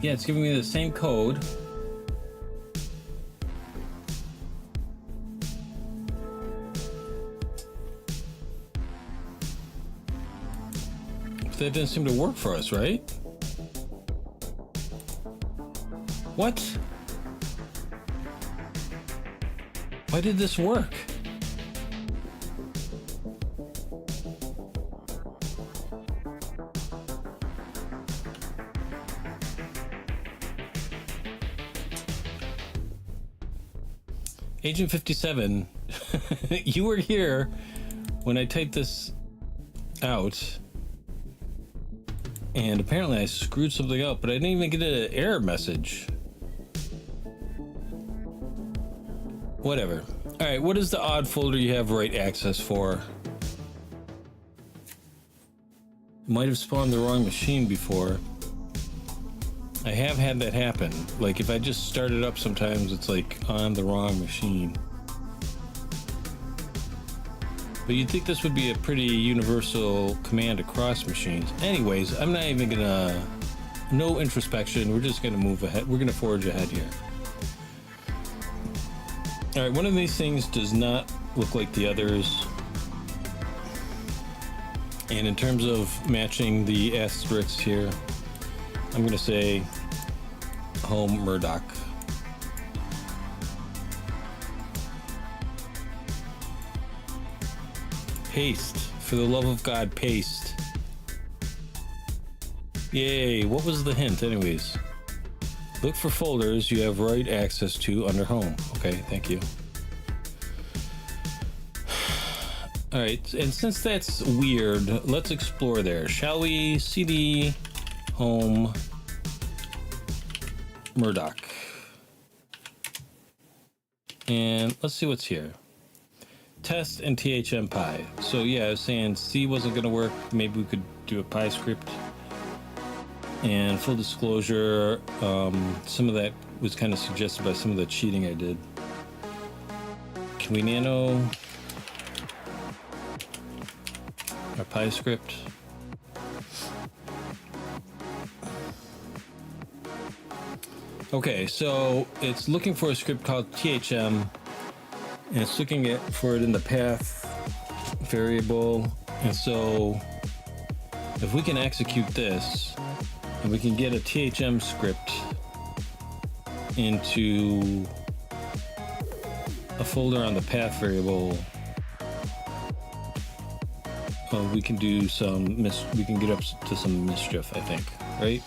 Yeah, it's giving me the same code. But that didn't seem to work for us, right? What? Why did this work? Agent 57, you were here when I typed this out, and apparently I screwed something up, but I didn't even get an error message. Whatever. All right, what is the odd folder you have write access for? Might have spawned the wrong machine before. I have had that happen. Like, if I just start it up, sometimes it's like on the wrong machine. But you'd think this would be a pretty universal command across machines. Anyways, I'm not even gonna... No introspection, we're just gonna move ahead. We're gonna forge ahead here. All right, one of these things does not look like the others. And in terms of matching the asterisks here, I'm going to say home Murdoch. Paste. For the love of God, paste. Yay, what was the hint anyways? Look for folders you have write access to under home. Okay, thank you. Alright, and since that's weird, let's explore there. Shall we? CD home Murdoch. And let's see what's here. Test and THM Pi. So yeah, I was saying C wasn't going to work. Maybe we could do a Pi script. And full disclosure, some of that was kind of suggested by some of the cheating I did. Can we nano our Pi script? Okay, so it's looking for a script called THM, and it's looking for it in the path variable. And so if we can execute this, and we can get a THM script into a folder on the path variable, we can do some we can get up to some mischief, I think, right?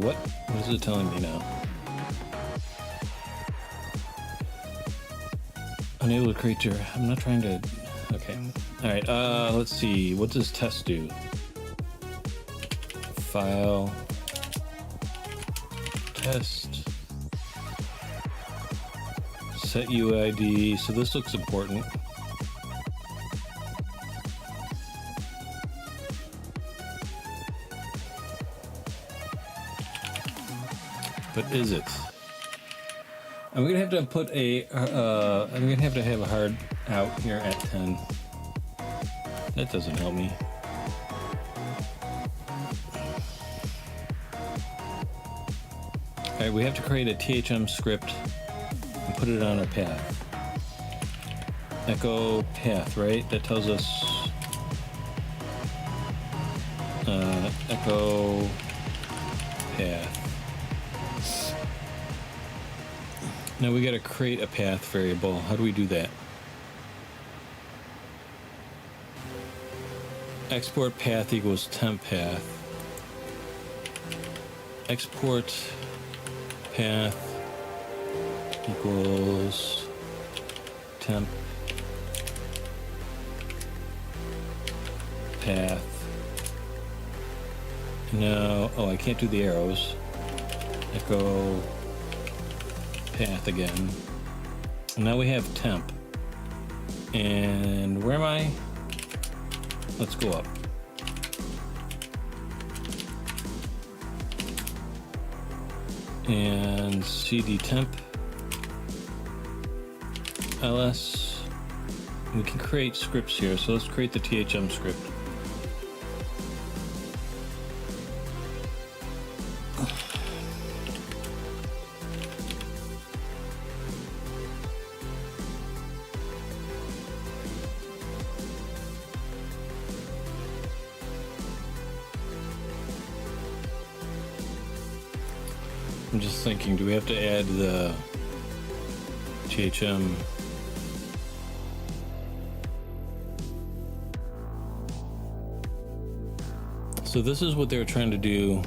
What is it telling me now? Unable to create your... I'm not trying to... Okay. Alright, let's see. What does test do? File. Test. Set UID. So this looks important. But is it? I'm gonna have to put a. I'm gonna have to have a hard out here at 10. That doesn't help me. All right, we have to create a THM script and put it on our path. Echo path, right? That tells us echo path. Now we got to create a path variable. How do we do that? Export path equals temp path. Export path equals temp path. No, oh, I can't do the arrows. Echo path again. And now we have temp. And where am I? Let's go up. And cd temp ls. We can create scripts here, so let's create the THM script. I'm just thinking, do we have to add the THM? So this is what they're trying to do.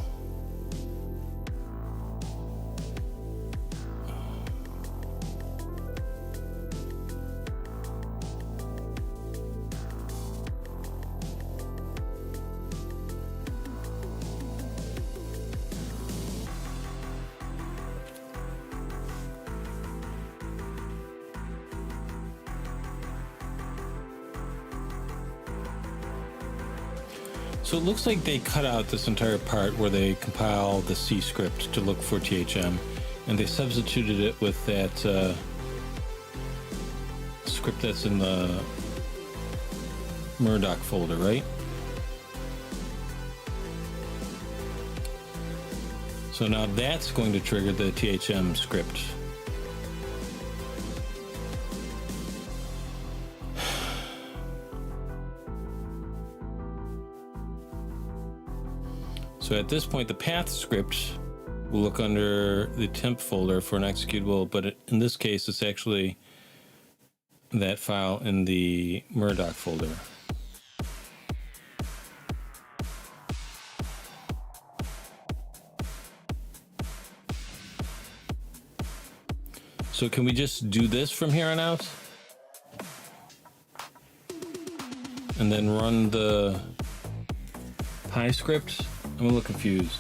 So it looks like they cut out this entire part where they compile the C script to look for THM, and they substituted it with that script that's in the Murdoch folder, right? So now that's going to trigger the THM script. So at this point, the path script will look under the temp folder for an executable, but in this case, it's actually that file in the Murdoch folder. So can we just do this from here on out? And then run the Pi script? I'm a little confused.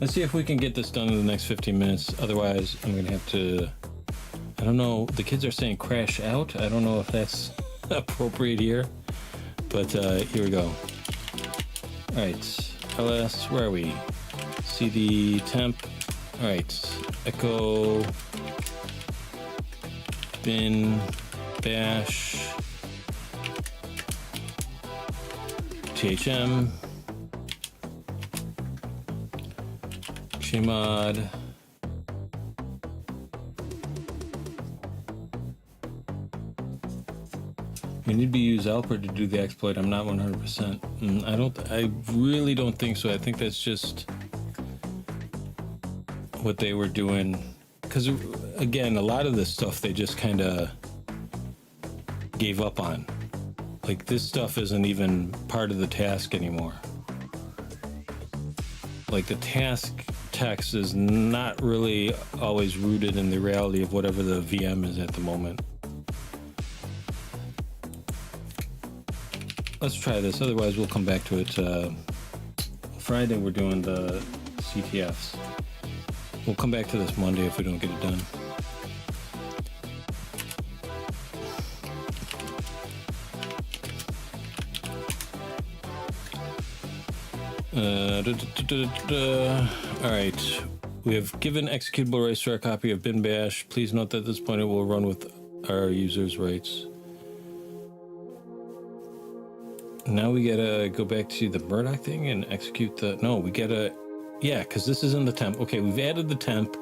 Let's see if we can get this done in the next 15 minutes. Otherwise, I'm going to have to... I don't know. The kids are saying crash out. I don't know if that's appropriate here. But here we go. All right. ls, where are we? cd temp. All right. Echo bin bash thm gmod you need to use Alper to do the exploit. I'm not 100%. I really don't think so. I think that's just what they were doing, because again, a lot of this stuff they just kind of gave up on. Like, this stuff isn't even part of the task anymore. Like, the task text is not really always rooted in the reality of whatever the VM is at the moment. Let's try this, otherwise we'll come back to it. Friday we're doing the CTFs. We'll come back to this Monday if we don't get it done. All right, we have given executable rights to our copy of bin bash. Please note that at this point it will run with our users' rights. Now we gotta go back to the Murdoch thing and execute the... No, we gotta... Yeah, because this is in the temp. Okay, we've added the temp.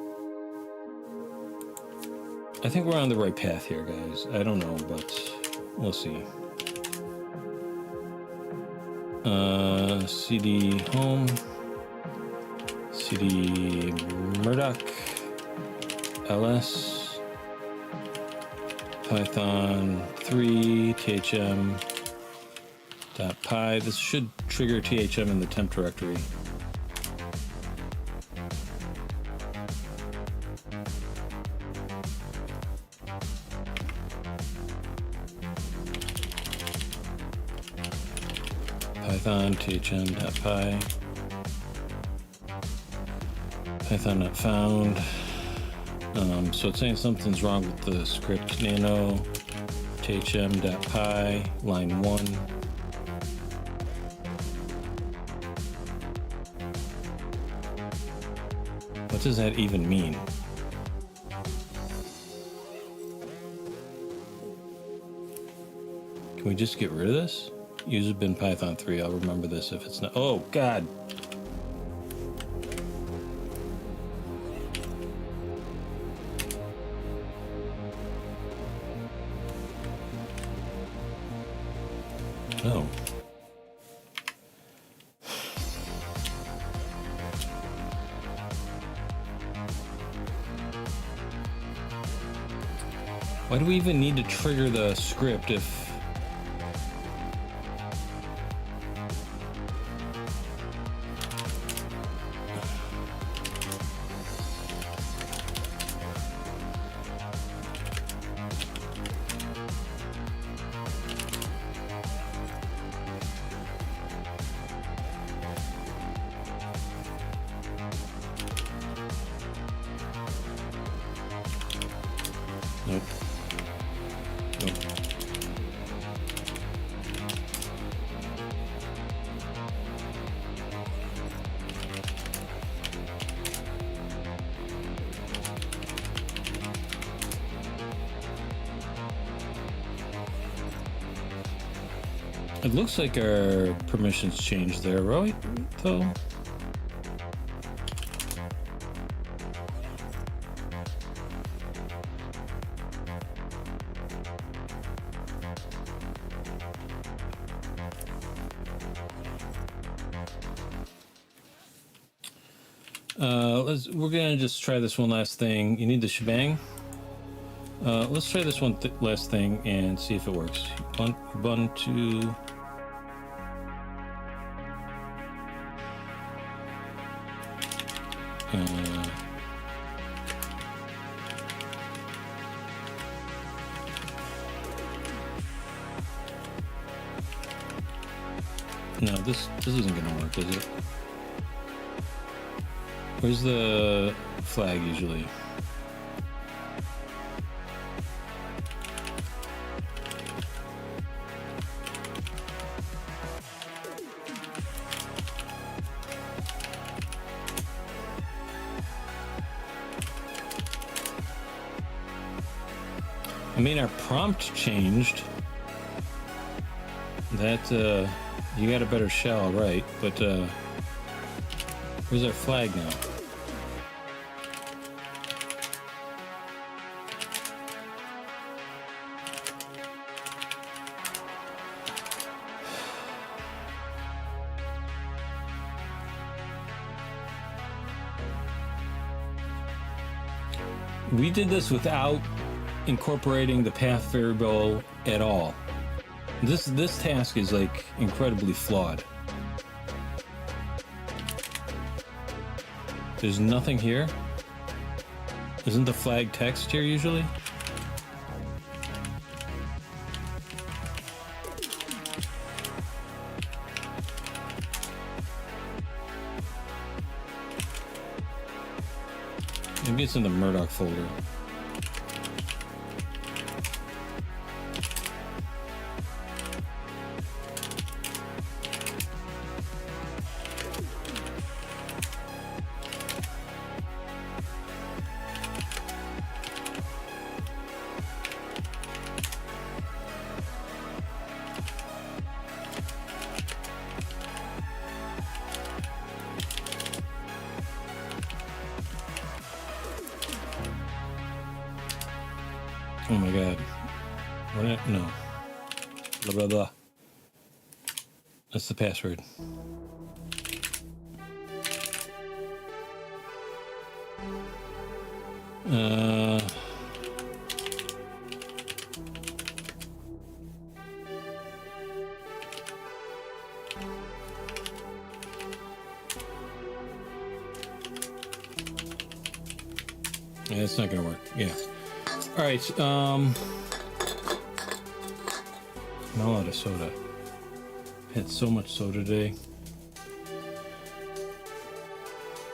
I think we're on the right path here, guys. I don't know, but we'll see. CD home, CD Murdoch, ls, Python 3, thm, .py. This should trigger thm in the temp directory. Python thm.py, Python not found. So it's saying something's wrong with the script. Nano thm.py, line 1. What does that even mean? Can we just get rid of this? User bin Python 3. I'll remember this if it's not. Oh, God. Oh. Why do we even need to trigger the script if... Nope. Nope. It looks like our permissions changed there, right? Though. We're gonna just try this one last thing. You need the shebang. Let's try this one last thing and see if it works. Ubuntu. No, this isn't gonna work, is it? Where's the flag usually? I mean, our prompt changed. That, you got a better shell, right? But, where's our flag now? We did this without incorporating the path variable at all. This task is like incredibly flawed. There's nothing here. Isn't the flag text here usually? Maybe it's in the Murdoch folder. Oh my god. What? No. Blah, blah, blah. That's the password. Yeah, it's not gonna work. Yeah. All right. I'm out of soda. Had so much soda today.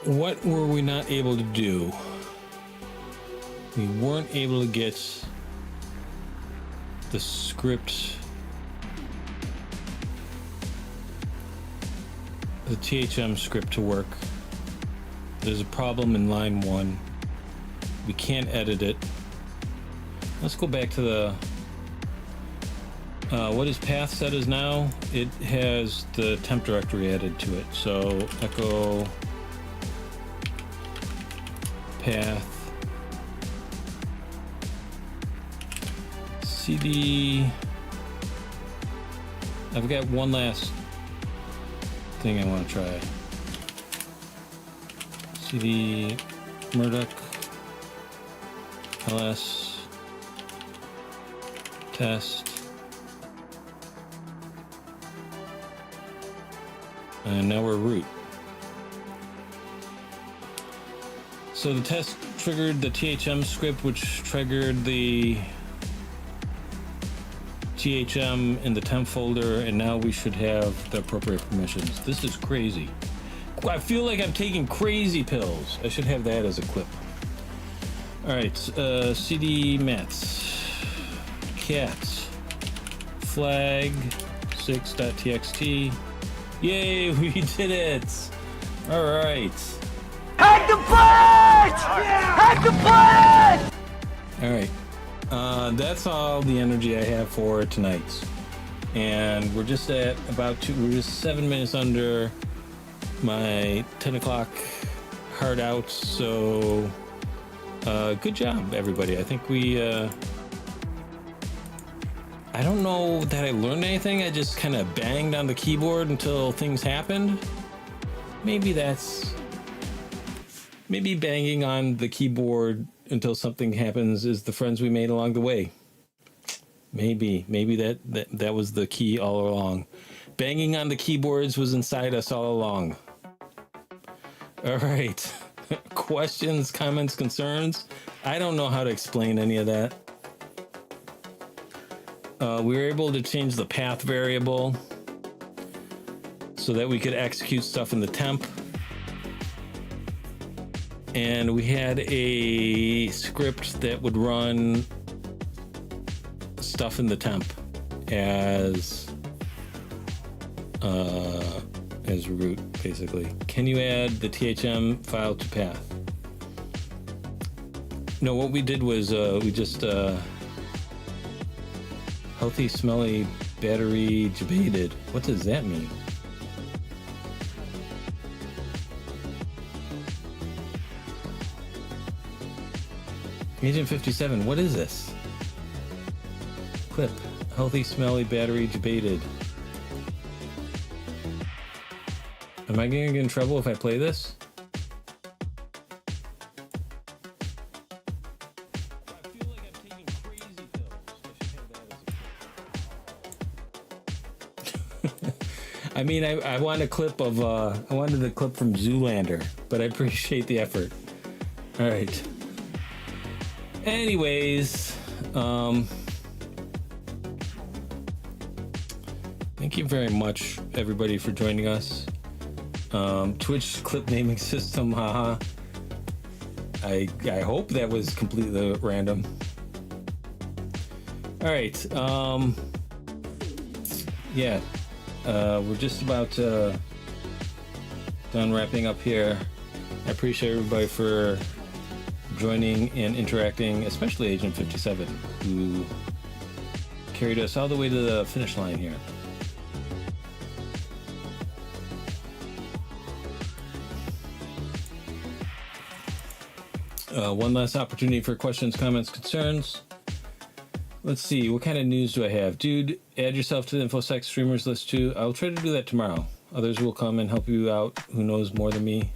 What were we not able to do? We weren't able to get the script, the THM script to work. There's a problem in line 1. We can't edit it. Let's go back to the what is path set is now. It has the temp directory added to it. So echo path cd. I've got one last thing I want to try. cd Murdoch ls test, and now we're root. So the test triggered the THM script, which triggered the THM in the temp folder, and now we should have the appropriate permissions. This is crazy. I feel like I'm taking crazy pills. I should have that as a clip. All right, cd mats. Cats flag 6.txt. Yay, we did it! All right. Hack the pledge! Hack the pledge! All right. That's all the energy I have for tonight, and we're just at we're just 7 minutes under my 10 o'clock hard out. So, good job, everybody. I think we. I don't know that I learned anything. I just kind of banged on the keyboard until things happened. Maybe banging on the keyboard until something happens is the friends we made along the way. Maybe that was the key all along. Banging on the keyboards was inside us all along. All right. Questions, comments, concerns? I don't know how to explain any of that. We were able to change the path variable so that we could execute stuff in the temp. And we had a script that would run stuff in the temp as root, basically. Can you add the THM file to path? No, what we did was we just healthy, smelly, battery debated. What does that mean? Agent 57, what is this? Clip. Healthy, smelly, battery debated. Am I going to get in trouble if I play this? I feel like I'm taking crazy pills. I mean, I want a clip of, I wanted the clip from Zoolander, but I appreciate the effort. All right. Anyways, thank you very much, everybody, for joining us. Twitch clip naming system, haha. I hope that was completely random. All right. Yeah. We're just about done wrapping up here. I appreciate everybody for joining and interacting, especially Agent 57, who carried us all the way to the finish line here. One last opportunity for questions, comments, concerns. Let's see, what kind of news do I have? Dude, add yourself to the InfoSec streamers list too. I'll try to do that tomorrow. Others will come and help you out who knows more than me.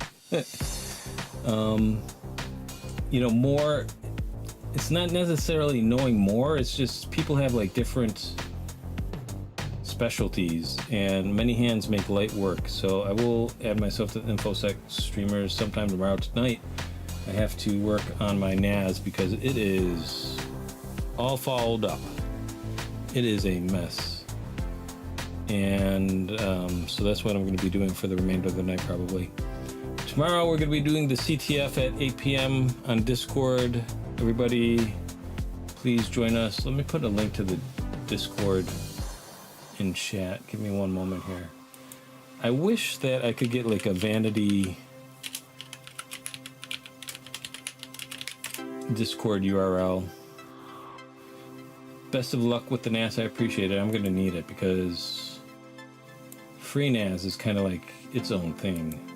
You know, more, it's not necessarily knowing more, it's just people have like different specialties and many hands make light work. So I will add myself to the InfoSec streamers sometime tomorrow tonight. I have to work on my NAS because it is all fouled up. It is a mess. And so that's what I'm going to be doing for the remainder of the night probably. Tomorrow we're going to be doing the CTF at 8 p.m. on Discord. Everybody, please join us. Let me put a link to the Discord in chat. Give me one moment here. I wish that I could get like a vanity Discord URL. Best of luck with the NAS. I appreciate it. I'm going to need it because free NAS is kind of like its own thing.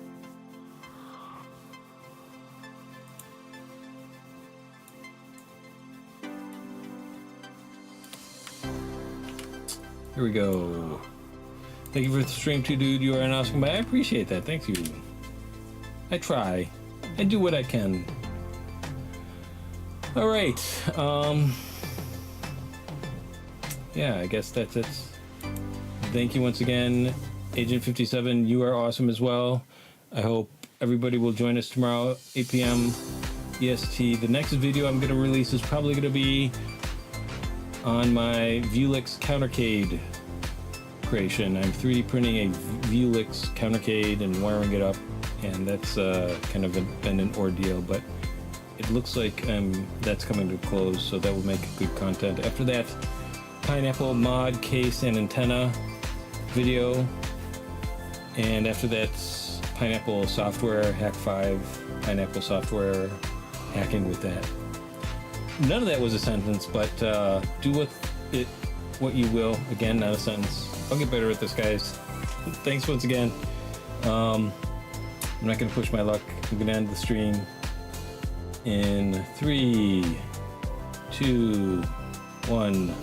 Here we go. Thank you for the stream too, dude. You are an awesome guy. I appreciate that. Thank you. I try. I do what I can. All right. Yeah, I guess that's it. Thank you once again, Agent 57. You are awesome as well. I hope everybody will join us tomorrow, 8 p.m. EST. The next video I'm going to release is probably going to be on my Vuelix countercade creation. I'm 3D printing a Vuelix countercade and wiring it up, and that's kind of been an ordeal, but it looks like that's coming to a close, so that will make good content. After that, pineapple mod case and antenna video, and after that, pineapple software, hack 5, pineapple software, hacking with that. None of that was a sentence, but do with it what you will. Again, not a sentence. I'll get better at this, guys. Thanks once again. I'm not going to push my luck. I'm going to end the stream in 3, 2, 1.